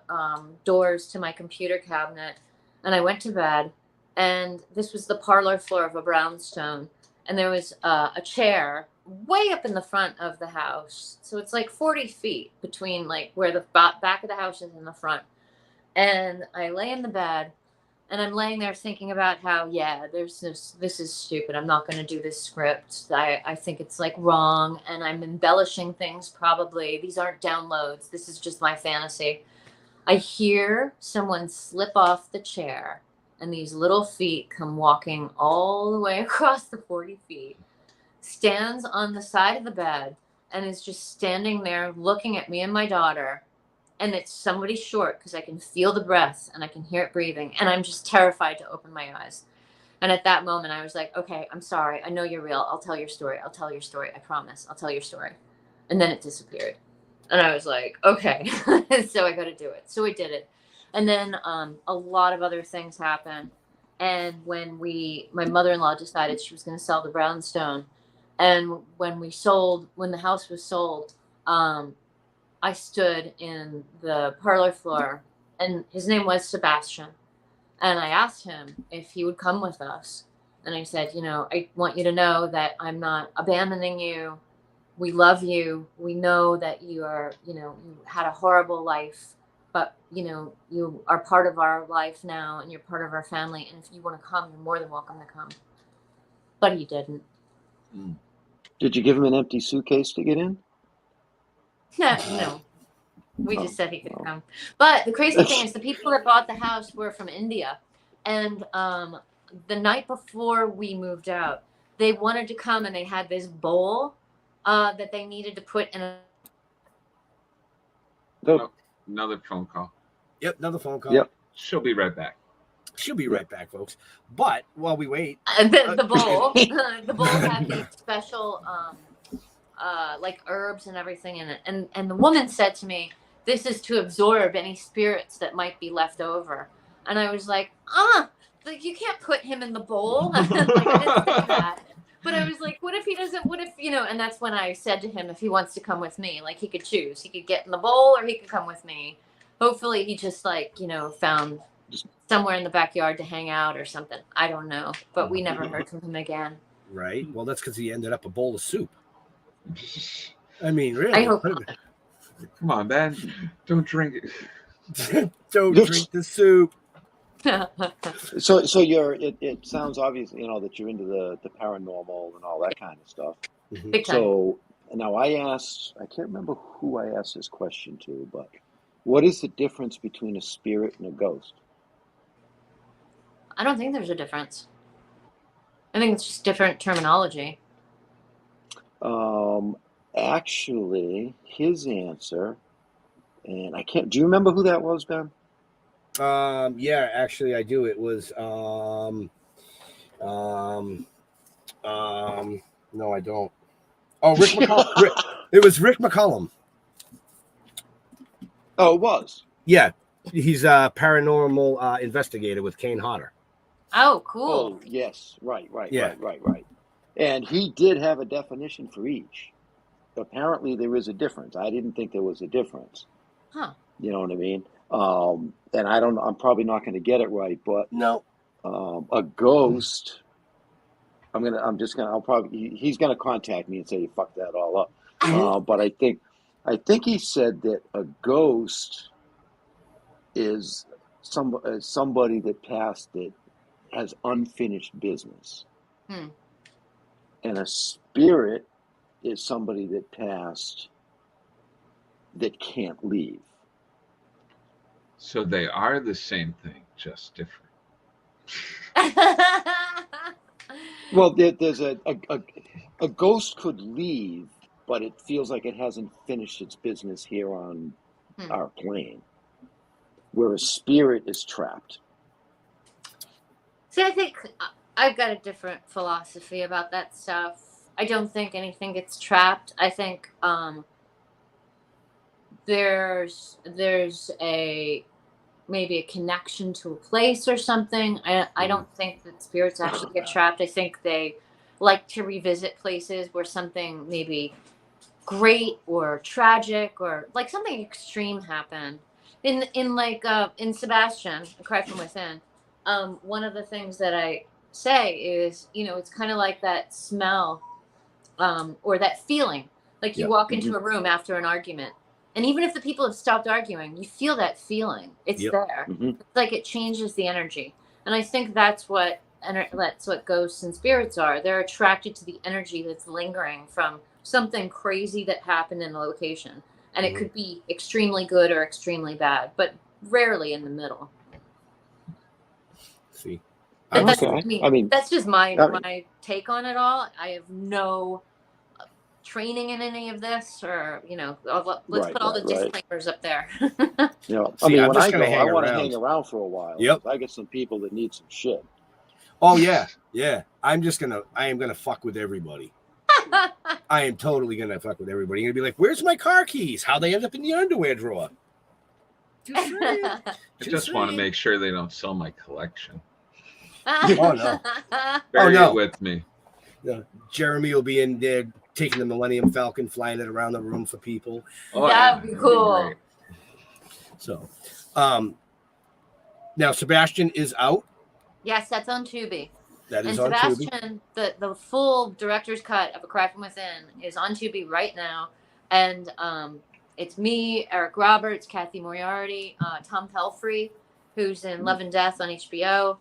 doors to my computer cabinet and I went to bed. And this was the parlor floor of a brownstone. And there was a chair way up in the front of the house. So it's like 40 feet between like where the back of the house is and the front. And I lay in the bed And I'm laying there thinking about how, this is stupid. I'm not going to do this script. I think it's like wrong. And I'm embellishing things probably. These aren't downloads. This is just my fantasy. I hear someone slip off the chair and these little feet come walking all the way across the 40 feet, stands on the side of the bed and is just standing there looking at me and my daughter. And it's somebody short because I can feel the breath and I can hear it breathing. And I'm just terrified to open my eyes. And at that moment, I was like, okay, I'm sorry. I know you're real. I'll tell your story. I'll tell your story. I promise. I'll tell your story. And then it disappeared. And I was like, okay. So I got to do it. So we did it. And then a lot of other things happened. And when my mother-in-law decided she was going to sell the brownstone. And when the house was sold, I stood in the parlor floor, and his name was Sebastian. And I asked him if he would come with us. And I said, I want you to know that I'm not abandoning you. We love you. We know that you are, you had a horrible life, but, you are part of our life now and you're part of our family. And if you want to come, you're more than welcome to come. But he didn't. Did you give him an empty suitcase to get in? No. We just said he could come. But the crazy thing is the people that bought the house were from India. And the night before we moved out, they wanted to come and they had this bowl that they needed to put in Another phone call. Yep, another phone call. Yep. She'll be right back. She'll be right back, folks. But while we wait, the bowl. The bowl had these special like herbs and everything in it. And the woman said to me, this is to absorb any spirits that might be left over. And I was like, you can't put him in the bowl. I didn't say that. But I was like, what if, and that's when I said to him, if he wants to come with me, like he could choose. He could get in the bowl or he could come with me. Hopefully he just found somewhere in the backyard to hang out or something. I don't know. But we never heard from him again. Right. Well, that's because he ended up a bowl of soup. I mean, really. I hope not. Come on, man. Don't drink it. Don't drink the soup. So it sounds obvious, that you're into the paranormal and all that kind of stuff. Big time. So now I can't remember who I asked this question to, but what is the difference between a spirit and a ghost? I don't think there's a difference. I think it's just different terminology. Actually, his answer, and do you remember who that was, Ben? Yeah, actually I do. It was no, I don't. Oh, Rick McCollum. It was Rick McCollum. Oh, it was. Yeah, he's a paranormal investigator with Kane Hodder. Oh, cool. Oh, yes, right. Yeah. Right. And he did have a definition for each. Apparently, there is a difference. I didn't think there was a difference. Huh. You know what I mean? And I don't. I'm probably not going to get it right, but no. A ghost. He's gonna contact me and say you fucked that all up. But I think he said that a ghost is somebody that passed that has unfinished business. And a spirit is somebody that passed that can't leave. So they are the same thing, just different. Well, there's a ghost could leave, but it feels like it hasn't finished its business here on our plane, where a spirit is trapped. See, I think I've got a different philosophy about that stuff. I don't think anything gets trapped. I think there's maybe a connection to a place or something. I don't think that spirits actually get trapped. I think they like to revisit places where something maybe great or tragic or like something extreme happened. In Sebastian, A Cry from Within, one of the things that I say is, it's kind of like that smell or that feeling. Like you walk into a room after an argument. And even if the people have stopped arguing, you feel that feeling. It's there. It's like it changes the energy. And I think that's what ghosts and spirits are. They're attracted to the energy that's lingering from something crazy that happened in the location. And it could be extremely good or extremely bad, but rarely in the middle. See, That's, Okay. I mean, that's just my take on it all. I have no training in any of this, or let's put all the disclaimers up there. I mean, when I go, I want to hang around for a while. Yep. I get some people that need some shit. Oh yeah. I am gonna fuck with everybody. I am totally gonna fuck with everybody. You're gonna be like, "Where's my car keys? How they end up in the underwear drawer?" I just want to make sure they don't sell my collection. Oh no! Bury it with me. Jeremy will be in there taking the Millennium Falcon, flying it around the room for people. Oh, that'd be cool. That'd be so, now Sebastian is out. Yes, that's on Tubi. That is and on Sebastian, the full director's cut of A Cry From Within is on Tubi right now, and it's me, Eric Roberts, Kathy Moriarty, Tom Pelfrey, who's in Love and Death on HBO,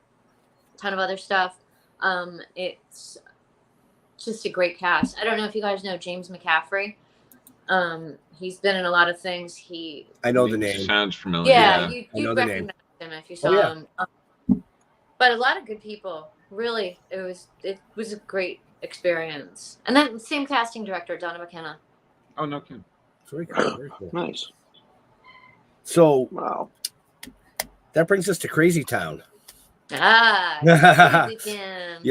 a ton of other stuff. It's just a great cast. I don't know if you guys know James McCaffrey. He's been in a lot of things. I know the name. Sounds familiar. Yeah, you'd recognize him if you saw him. But a lot of good people. Really, it was a great experience. And then same casting director, Donna McKenna. Oh, no kidding. Very cool. Very cool. Nice. So, wow. That brings us to Crazy Town. You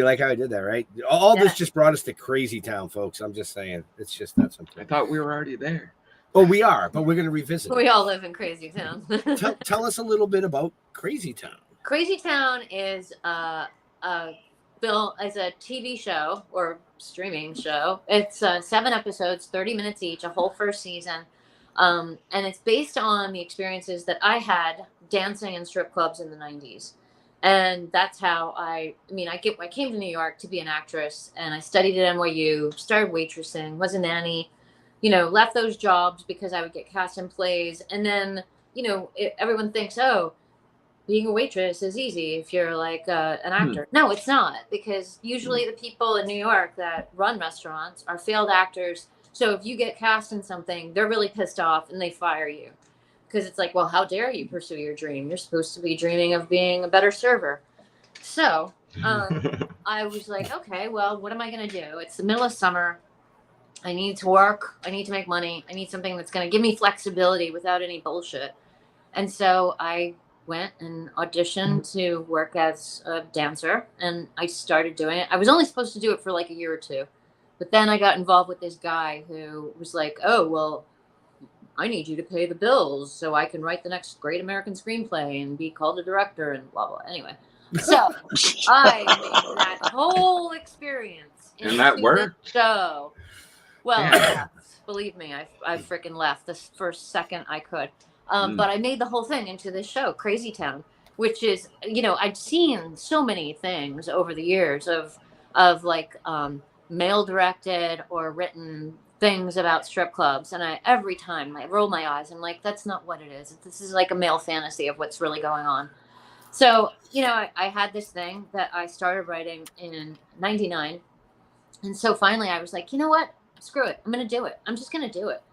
like how I did that, right? All this just brought us to Crazy Town, folks. I'm just saying. It's just that simple. I thought we were already there. Oh, we are, but we're going to revisit We all live in Crazy Town. Tell us a little bit about Crazy Town. Crazy Town is built as a TV show or streaming show. It's 7 episodes, 30 minutes each, a whole first season. And it's based on the experiences that I had dancing in strip clubs in the 90s. And that's how I came to New York to be an actress, and I studied at NYU, started waitressing, was a nanny, left those jobs because I would get cast in plays. And then, everyone thinks, oh, being a waitress is easy if you're like an actor. No, it's not, because usually the people in New York that run restaurants are failed actors. So if you get cast in something, they're really pissed off and they fire you. Because it's like, well, how dare you pursue your dream? You're supposed to be dreaming of being a better server. So I was like, okay, well, what am I going to do? It's the middle of summer. I need to work. I need to make money. I need something that's going to give me flexibility without any bullshit. And so I went and auditioned to work as a dancer, and I started doing it. I was only supposed to do it for like a year or two. But then I got involved with this guy who was like, oh, well, I need you to pay the bills so I can write the next great American screenplay and be called a director and blah, blah. Anyway, so I made that whole experience. And that worked? So, well, yeah, believe me, I freaking left the first second I could. But I made the whole thing into this show, Crazy Town, which is, I'd seen so many things over the years of like male directed or written things about strip clubs, and every time I roll my eyes, I'm like, that's not what it is. This is like a male fantasy of what's really going on. So, I had this thing that I started writing in 99. And so finally I was like, you know what? Screw it. I'm going to do it. I'm just going to do it.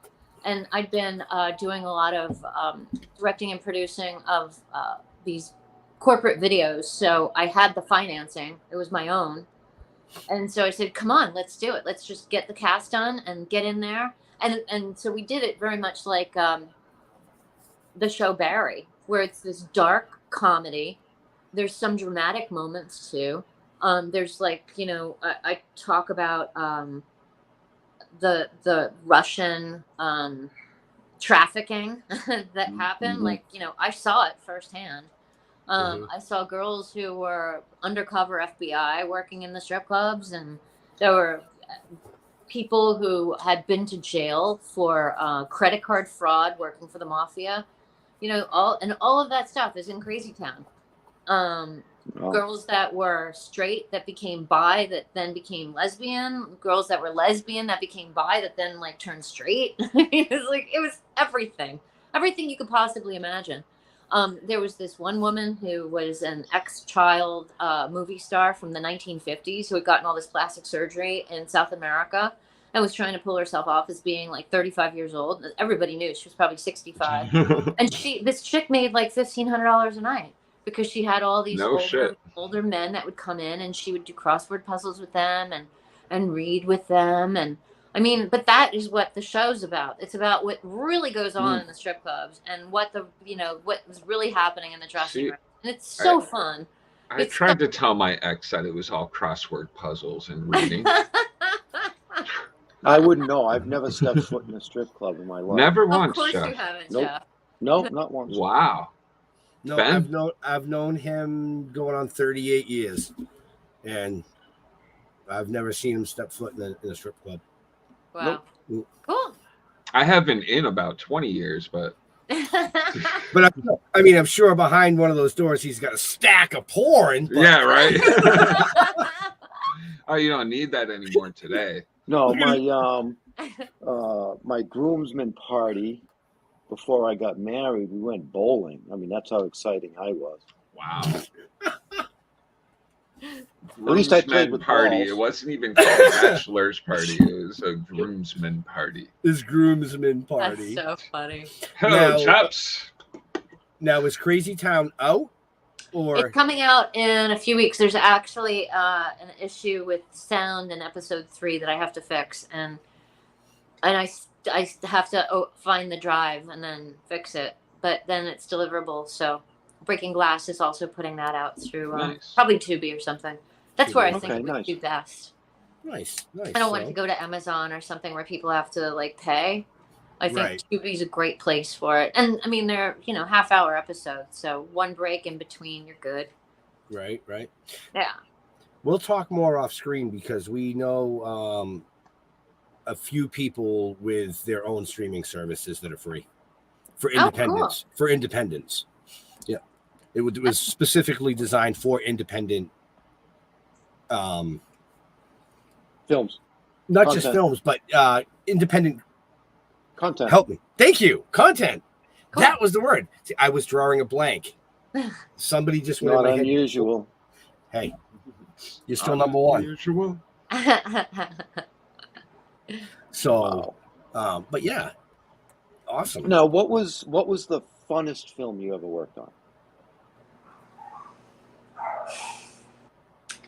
And I'd been doing a lot of directing and producing of these corporate videos. So I had the financing. It was my own. And so I said, come on, let's do it. Let's just get the cast done and get in there. And so we did it very much like the show Barry, where it's this dark comedy. There's some dramatic moments too. There's like, I talk about the Russian trafficking that happened. Like, I saw it firsthand. I saw girls who were undercover FBI working in the strip clubs, and there were people who had been to jail for credit card fraud, working for the mafia. All of that stuff is in Crazy Town. Girls that were straight that became bi that then became lesbian, girls that were lesbian that became bi that then like turned straight. It was everything you could possibly imagine. There was this one woman who was an ex-child movie star from the 1950s who had gotten all this plastic surgery in South America and was trying to pull herself off as being like 35 years old. Everybody knew she was probably 65. And this chick made like $1,500 a night because she had all these older men that would come in, and she would do crossword puzzles with them and read with them. And I mean, but that is what the show's about. It's about what really goes on in the strip clubs and what what was really happening in the dressing room. And it's so fun. I tried to tell my ex that it was all crossword puzzles and reading. I wouldn't know. I've never stepped foot in a strip club in my life. Never once, Of course Jeff. you haven't, Nope. Jeff. No, not once. Wow. No, Ben? I've known him going on 38 years, and I've never seen him step foot in a strip club. Wow. Nope. Cool. I have been in about 20 years, but But I'm sure behind one of those doors he's got a stack of porn. But... yeah, right. Oh, you don't need that anymore today. No, my groomsmen party before I got married, we went bowling. I mean, that's how exciting I was. Wow. At least I played with party. balls. It wasn't even called a bachelor's party. It was a groomsman party. His groomsman party. That's so funny. Hello, chaps. Now, is Crazy Town out? Or It's coming out in a few weeks. There's actually an issue with sound in episode 3 that I have to fix, and I have to find the drive and then fix it. But then it's deliverable. So Breaking Glass is also putting that out through probably Tubi or something. That's where I think it would do best. Nice. I don't want it to go to Amazon or something where people have to like pay. I think Tubi's a great place for it. And I mean, they're, half-hour episodes. So one break in between, you're good. Right. Yeah. We'll talk more off screen because we know a few people with their own streaming services that are free for independents. Cool. For independents. Yeah. It was specifically designed for independent films. Not just films, but independent content. Help me. Thank you. Content. Cool. That was the word. See, I was drawing a blank. Somebody just went Not in my unusual. Head. Hey, you're still number one. Unusual. So, but yeah, awesome. Now, what was the funnest film you ever worked on?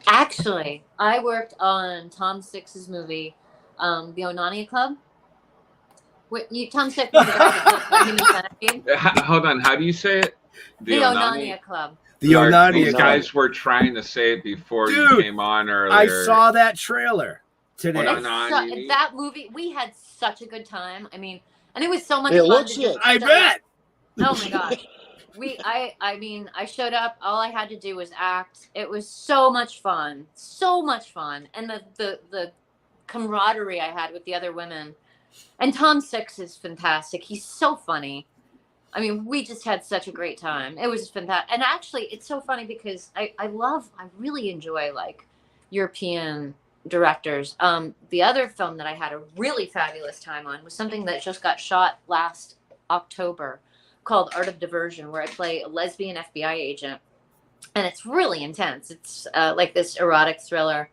Actually, I worked on Tom Six's movie, The Onania Club. Tom Six was the guy that Human Centipede. Hold on, how do you say it? The Onania Club. The Onania These Club. guys were trying to say it before you came on earlier. I saw that trailer today. That movie, we had such a good time. I mean, and it was so much It fun. looks it. I bet. Oh my gosh. I showed up. All I had to do was act. It was so much fun. So much fun. And the camaraderie I had with the other women. And Tom Six is fantastic. He's so funny. I mean, we just had such a great time. It was fantastic. And actually, it's so funny because I really enjoy like European directors. The other film that I had a really fabulous time on was something that just got shot last October called Art of Diversion, where I play a lesbian FBI agent. And it's really intense. It's like this erotic thriller.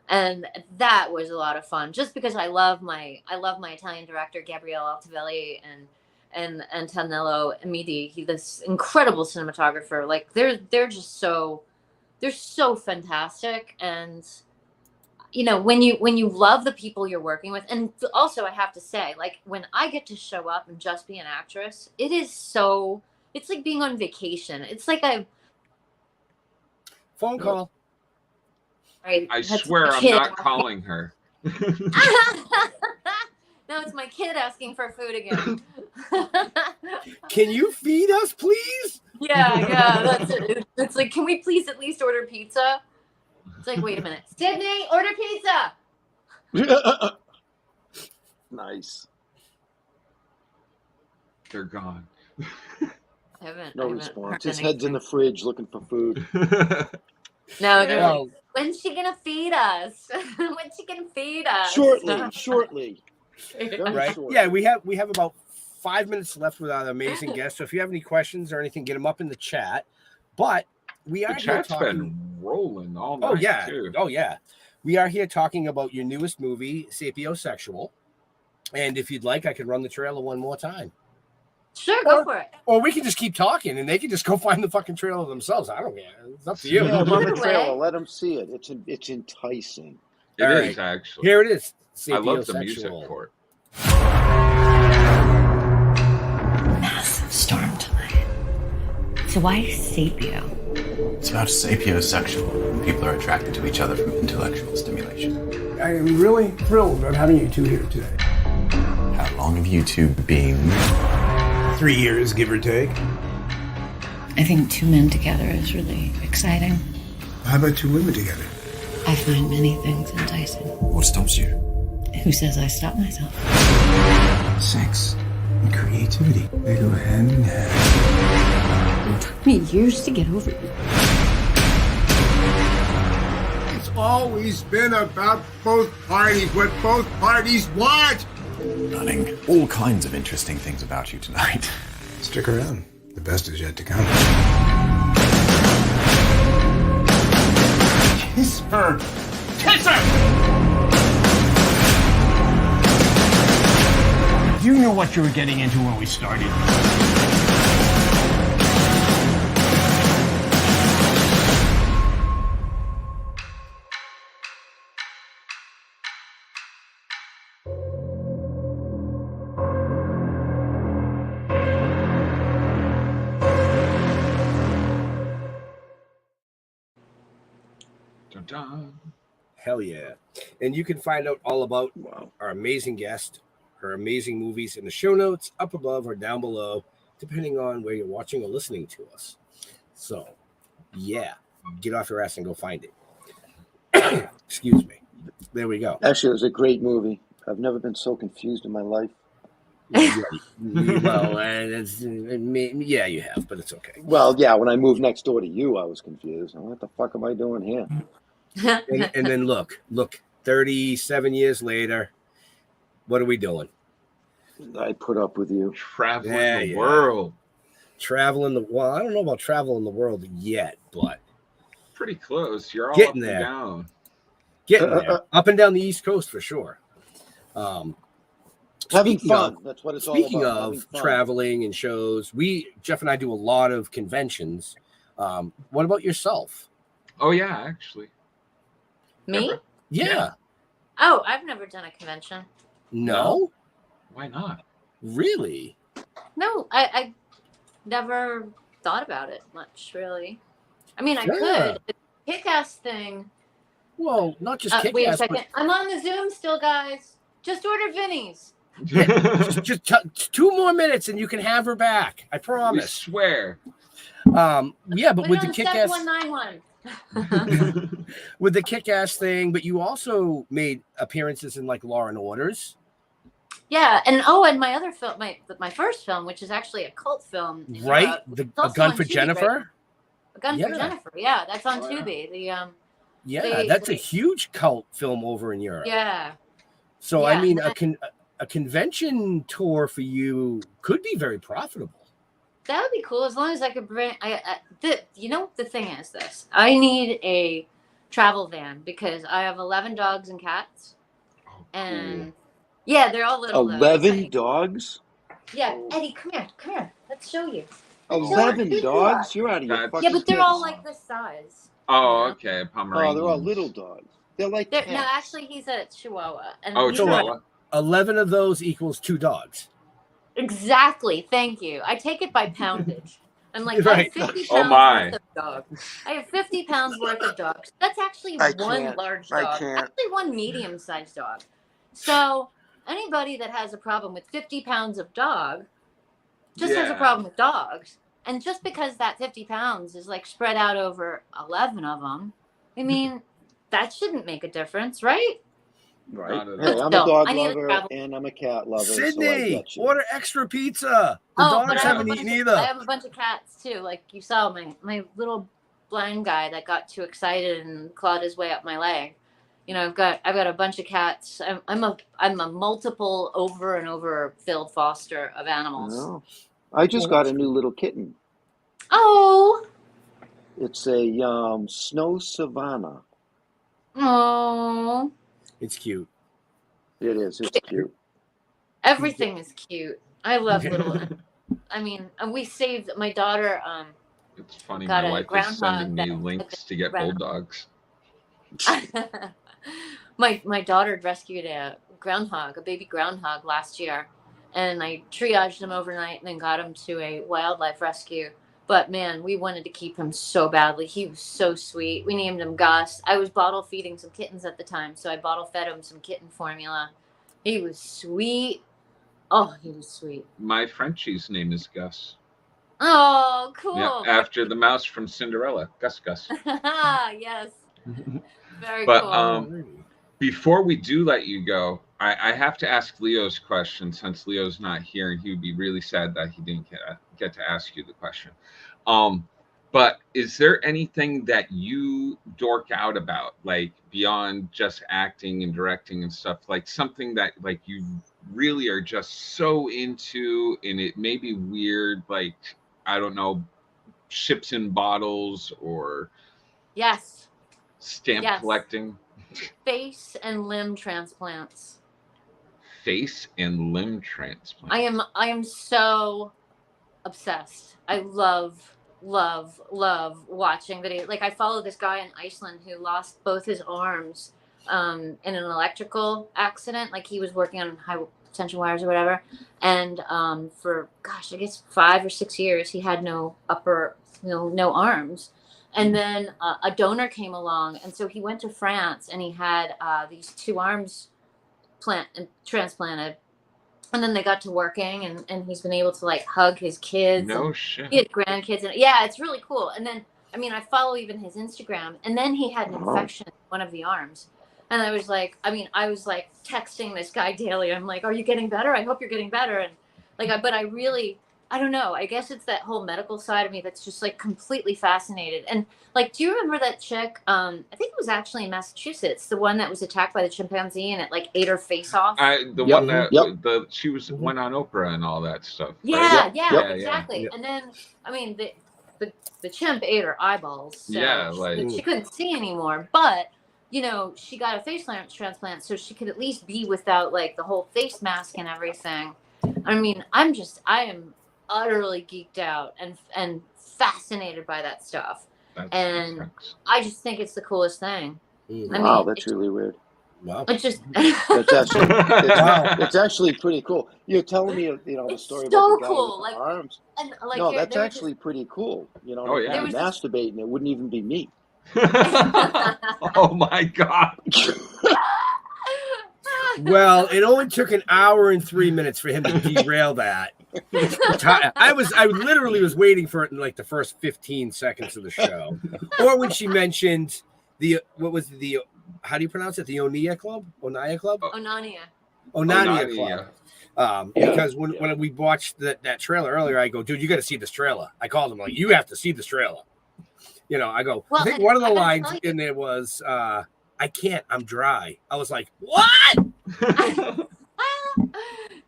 And that was a lot of fun, just because I love my Italian director Gabriele Altivelli and Antonello Amidi. He's this incredible cinematographer. Like they're so fantastic. And when you love the people you're working with, and also I have to say, like when I get to show up and just be an actress, it's like being on vacation. It's like phone call. I swear I'm not calling her. No, it's my kid asking for food again. Can you feed us, please? Yeah, that's it. It's like, can we please at least order pizza? It's like, wait a minute. Sydney, order pizza! Nice. They're gone. No response. His head's in the fridge looking for food. No, they're like, when's she gonna feed us? When's she gonna feed us? Shortly. Right? Yeah, we have about 5 minutes left with our amazing guest. So if you have any questions or anything, get them up in the chat. But we are The here chat's talking. been rolling all night. Oh yeah, too. oh yeah. We are here talking about your newest movie, Sapiosexual. And if you'd like, I can run the trailer one more time. Sure, go for it. Or we can just keep talking, and they can just go find the fucking trailer themselves. I don't care. It's up to you. Yeah, run the Either trailer. way. Let them see it. It's enticing. It All is right. actually. Here it is. I love the music Sapiosexual. for it. Massive storm tonight. So why Sapio? It's about sapiosexual, and people are attracted to each other from intellectual stimulation. I am really thrilled about having you two here today. How long have you two been? 3 years, give or take. I think two men together is really exciting. How about two women together? I find many things enticing. What stops you? Who says I stop myself? Sex and creativity, they go hand in hand. It took me years to get over it. It's always been about both parties, what both parties want. Learning all kinds of interesting things about you tonight. Stick around. The best is yet to come. Kiss her. Kiss her! You knew what you were getting into when we started. Dun-dun. Hell yeah. And you can find out all about our amazing guest, her amazing movies in the show notes, up above or down below, depending on where you're watching or listening to us. So, yeah, get off your ass and go find it. Excuse me. There we go. Actually, it was a great movie. I've never been so confused in my life. Well, yeah, you have, but it's okay. Well, yeah, when I moved next door to you, I was confused. What the fuck am I doing here? And then look, 37 years later, what are we doing? I put up with you. Traveling Yeah, the yeah. world. Traveling the well, I don't know about traveling the world yet, but Pretty close. You're all Getting up and there. down. getting there. Up and down the East Coast for sure. Having Speaking fun. of- That's what it's all Speaking about. of having fun. traveling and shows, Jeff and I do a lot of conventions. What about yourself? Oh yeah, actually. Me? Deborah? Yeah. Oh, I've never done a convention. No? Why not? Really? No, I never thought about it much, really. I mean, I Yeah. could. The kick-ass thing. Well, not just kick Wait a ass, second. I'm on the Zoom still, guys. Just order Vinny's. but just 2 more minutes and you can have her back. I We promise. swear. Yeah, but Put with it the on kick step ass 191. with the kick ass thing, but you also made appearances in like Law and Orders. Yeah, and my other film, my first film, which is actually a cult film, Right? it's A also Gun on for Tubi, Jennifer. right? A Gun Yeah. for Jennifer. Yeah, that's on Oh, yeah. Tubi. Yeah, They- that's a huge cult film over in Europe. Yeah. So I Yeah, mean, and a convention tour for you could be very profitable. That would be cool as long as I could bring. The thing is this: I need a travel van because I have 11 dogs and cats, and yeah, they're all little. though. 11 Eddie. dogs? Yeah, Eddie, come here. Let's show you. 11 cute dogs? you You're out of your That's- fucking Yeah, but they're all tits. like this size. Oh, Yeah. okay. Oh, Pomeranians. they're all little dogs. They're like No, cats. actually, he's a Chihuahua. And Oh, he's Chihuahua. 11 of those equals 2 dogs. Exactly. Thank you. I take it by poundage. I'm like, I Right. have 50 Oh, pounds my. worth of dogs. I have 50 pounds worth of dogs. That's actually I one can't. large I dog. can't. Actually, one medium-sized dog. So anybody that has a problem with 50 pounds of dog just has a Yeah. problem with dogs. And just because that 50 pounds is like spread out over 11 of them, I mean, that shouldn't make a difference, right? Right. Not at Hey, all. I'm a dog I need to lover travel. and I'm a cat lover. so I Sydney, get you. order extra pizza. The But dogs I have, haven't a eaten bunch of, either. I have a bunch of cats too. Like you saw my little blind guy that got too excited and clawed his way up my leg. You know, I've got a bunch of cats. I'm a multiple over and over filled foster of animals. Oh. I just got a new little kitten. Oh. It's a snow savannah. Oh. It's cute. It is. It's cute. Everything is cute. I love little. I mean, we saved my daughter. It's funny. Got My a wife is groundhog sending me that- links to get bulldogs. my daughter rescued a baby groundhog last year, and I triaged him overnight and then got him to a wildlife rescue. But man, we wanted to keep him so badly. He was so sweet. We named him Gus. I was bottle feeding some kittens at the time, so I bottle fed him some kitten formula. He was sweet. Oh, he was sweet. My Frenchie's name is Gus. Oh, cool. Yeah, after the mouse from Cinderella, Gus Gus. Yes. Very But cool. before we do let you go, I have to ask Leo's question, since Leo's not here, and he would be really sad that he didn't get to ask you the question. But is there anything that you dork out about, like beyond just acting and directing and stuff, like something that like you really are just so into, and it may be weird, like, I don't know, ships in bottles or Yes. stamp collecting? Face and limb transplants. Face and limb transplant. I am so obsessed. I love watching videos. Like, I follow this guy in Iceland who lost both his arms in an electrical accident. Like, he was working on high tension wires or whatever, and for I guess 5 or 6 years he had no arms. And then a donor came along, and so he went to France, and he had these 2 arms transplanted. And then they got to working, and he's been able to like hug his kids. No shit. He had grandkids, and yeah, it's really cool. And then, I mean, I follow even his Instagram, and then he had an infection in one of the arms. And I was like texting this guy daily. I'm like, are you getting better? I hope you're getting better. And like, but I don't know. I guess it's that whole medical side of me that's just like completely fascinated. And like, do you remember that chick? I think it was actually in Massachusetts, the one that was attacked by the chimpanzee and it like ate her face off. One that she went on Oprah and all that stuff. Yeah, right? yeah, exactly. And then, I mean, the chimp ate her eyeballs. So she couldn't see anymore. But you know, she got a face transplant, so she could at least be without like the whole face mask and everything. I mean, I am utterly geeked out and fascinated by that stuff. I just think it's the coolest thing. Wow, that's really weird. Wow. It's just it's actually pretty cool. You're telling me, the story about the guy with the arms. And, like, no, that's actually pretty cool. You know, masturbating, it wouldn't even be me. Oh my God. Well, it only took an hour and 3 minutes for him to derail that. I literally was waiting for it in like the first 15 seconds of the show, or when she mentioned how do you pronounce it? The Onania Club? Onania Club. Because when we watched that trailer earlier, I go, dude, you got to see this trailer. I called him like, you have to see this trailer. You know, I go, I think one of the lines in there was, I can't, I'm dry. I was like, what?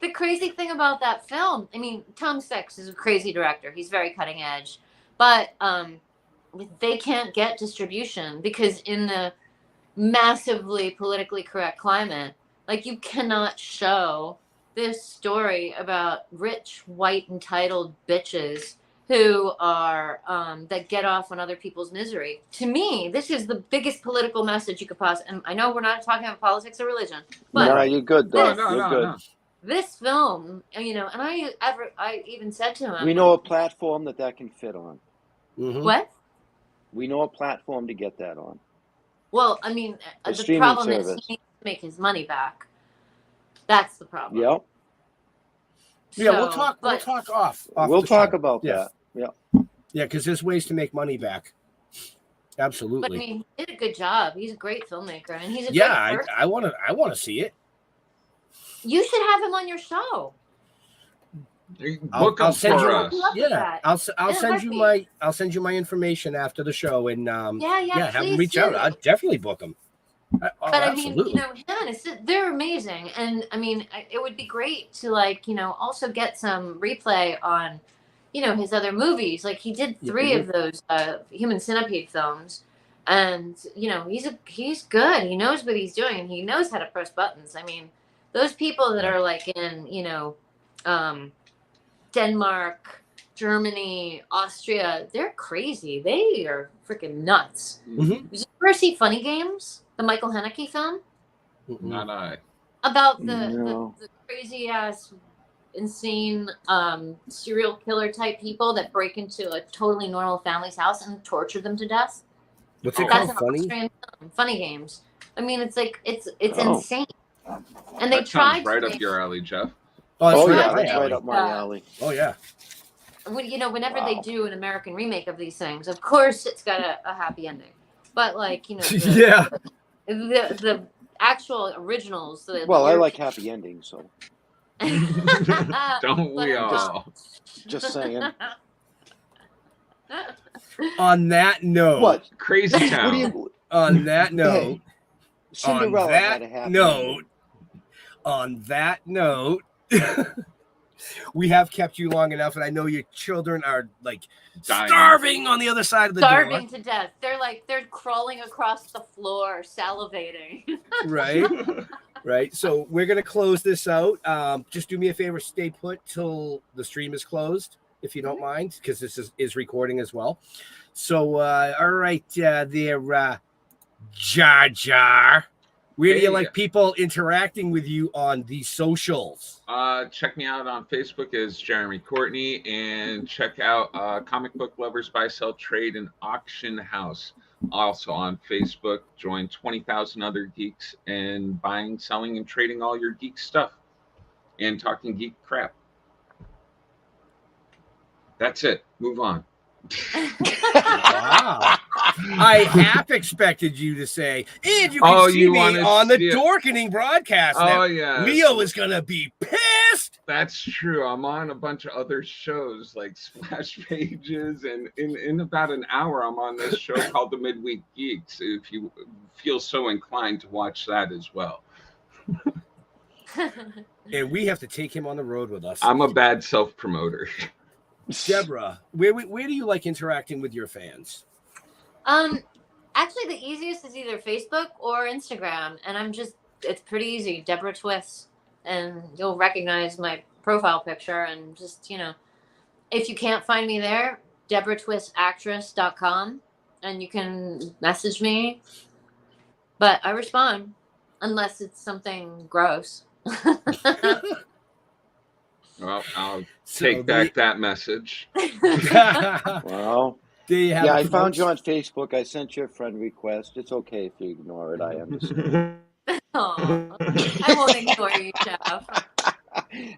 The crazy thing about that film, I mean, Tom Six is a crazy director. He's very cutting edge. But they can't get distribution because in the massively politically correct climate, like, you cannot show this story about rich, white, entitled bitches who are that get off on other people's misery. To me, this is the biggest political message you could possibly. And I know we're not talking about politics or religion, but no, you're good, though. You're good. No. This film, and I even said to him, we know a platform that can fit on. Mm-hmm. What? We know a platform to get that on. Well, I mean, the problem is he needs to make his money back. That's the problem. Yep. Yeah, we'll talk off. We'll talk about that. Yeah. Yeah, because there's ways to make money back. Absolutely. But I mean, he did a good job. He's a great filmmaker, and he's a great person. I want to see it. You should have him on your show. I'll send you. Yeah, I'll send you my information after the show, and have him reach out. I'll definitely book him. But I mean, you know, they're amazing. And I mean, it would be great to, like, you know, also get some replay on, you know, his other movies. Like, he did 3 of those Human Centipede films. And, you know, he's good. He knows what he's doing, and he knows how to press buttons. I mean, those people that are like in, you know, Denmark, Germany, Austria, they're crazy. They are freaking nuts. Did you ever see Funny Games, the Michael Haneke film? Not I. About the crazy ass, insane serial killer type people that break into a totally normal family's house and torture them to death. What's it called? Funny Games. I mean, it's like it's insane. And they tried right up your alley, Jeff. Oh yeah, that's right up my alley. Oh yeah. When, you know, whenever they do an American remake of these things, of course it's got a happy ending. But, like, you know, the actual originals. I like happy endings, so. Don't we all? Just saying. On that note, what? Crazy Town. On that note, hey, Cinderella had a happy ending. On that note, we have kept you long enough, and I know your children are like starving on the other side of the door. Starving to death. They're crawling across the floor, salivating. Right. So we're gonna close this out. Just do me a favor, stay put till the stream is closed, if you don't mind, because this is recording as well. So all right, there, Jar Jar. Where do you like people interacting with you on the socials? Check me out on Facebook as Jeremy Courtney, and check out Comic Book Lovers Buy, Sell, Trade, and Auction House. Also on Facebook. Join 20,000 other geeks and buying, selling, and trading all your geek stuff and talking geek crap. That's it. Move on. Wow. I half expected you to say, and you can see me on the Dorkening broadcast. Oh, yeah. Leo is going to be pissed. That's true. I'm on a bunch of other shows like Splash Pages, and in about an hour, I'm on this show called The Midweek Geeks, if you feel so inclined to watch that as well. And we have to take him on the road with us. I'm a bad self-promoter. Deborah, where do you like interacting with your fans? Actually, the easiest is either Facebook or Instagram, and it's pretty easy. Deborah Twiss, and you'll recognize my profile picture. And just, you know, if you can't find me there, DeborahTwissActress.com, and you can message me. But I respond, unless it's something gross. Well, I'll take back that message. Well, I found you on Facebook. I sent you a friend request. It's okay if you ignore it. I understand. I won't ignore you, Jeff.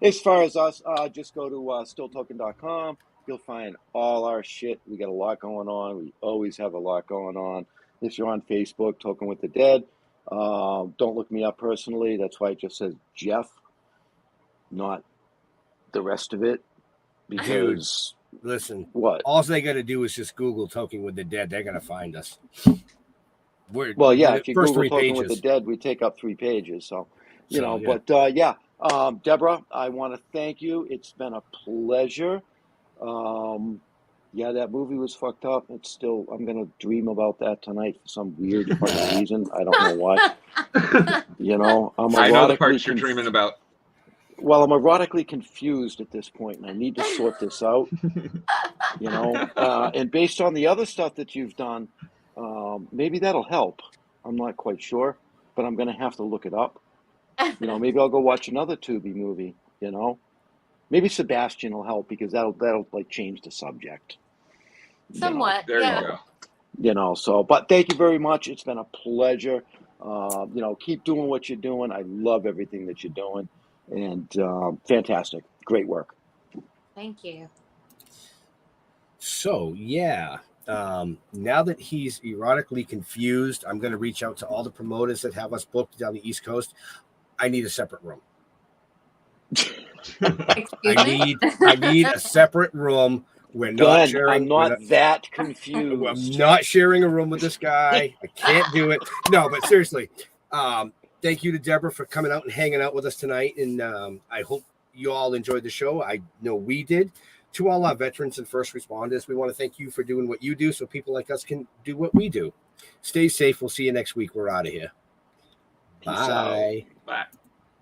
As far as us, just go to stilltoking.com. You'll find all our shit. We got a lot going on. We always have a lot going on. If you're on Facebook, Toking with the Dead, don't look me up personally. That's why it just says Jeff, not the rest of it. Because listen, what? All they got to do is just Google Toking with the Dead. They're gonna find us. If you Google Toking with the Dead, we take up 3 pages. So, you know. Yeah. But Deborah, I want to thank you. It's been a pleasure. That movie was fucked up. It's still. I'm gonna dream about that tonight for some weird fucking reason. I don't know why. You know, I know the parts you're dreaming about. Well, I'm erotically confused at this point, and I need to sort this out. You know, and based on the other stuff that you've done, maybe that'll help. I'm not quite sure, but I'm going to have to look it up. You know, maybe I'll go watch another Tubi movie. You know, maybe Sebastian will help because that'll like change the subject. Somewhat, there you go. You know, so but thank you very much. It's been a pleasure. You know, keep doing what you're doing. I love everything that you're doing. And fantastic. Great work. Thank you. So, now that he's erotically confused, I'm going to reach out to all the promoters that have us booked down the East Coast. I need a separate room. I need a separate room. We're not sharing. I'm not that confused. I'm not sharing a room with this guy. I can't do it. No, but seriously, Thank you to Deborah for coming out and hanging out with us tonight. And I hope you all enjoyed the show. I know we did. To all our veterans and first responders, we want to thank you for doing what you do so people like us can do what we do. Stay safe. We'll see you next week. We're out of here. Peace out. Bye. Bye.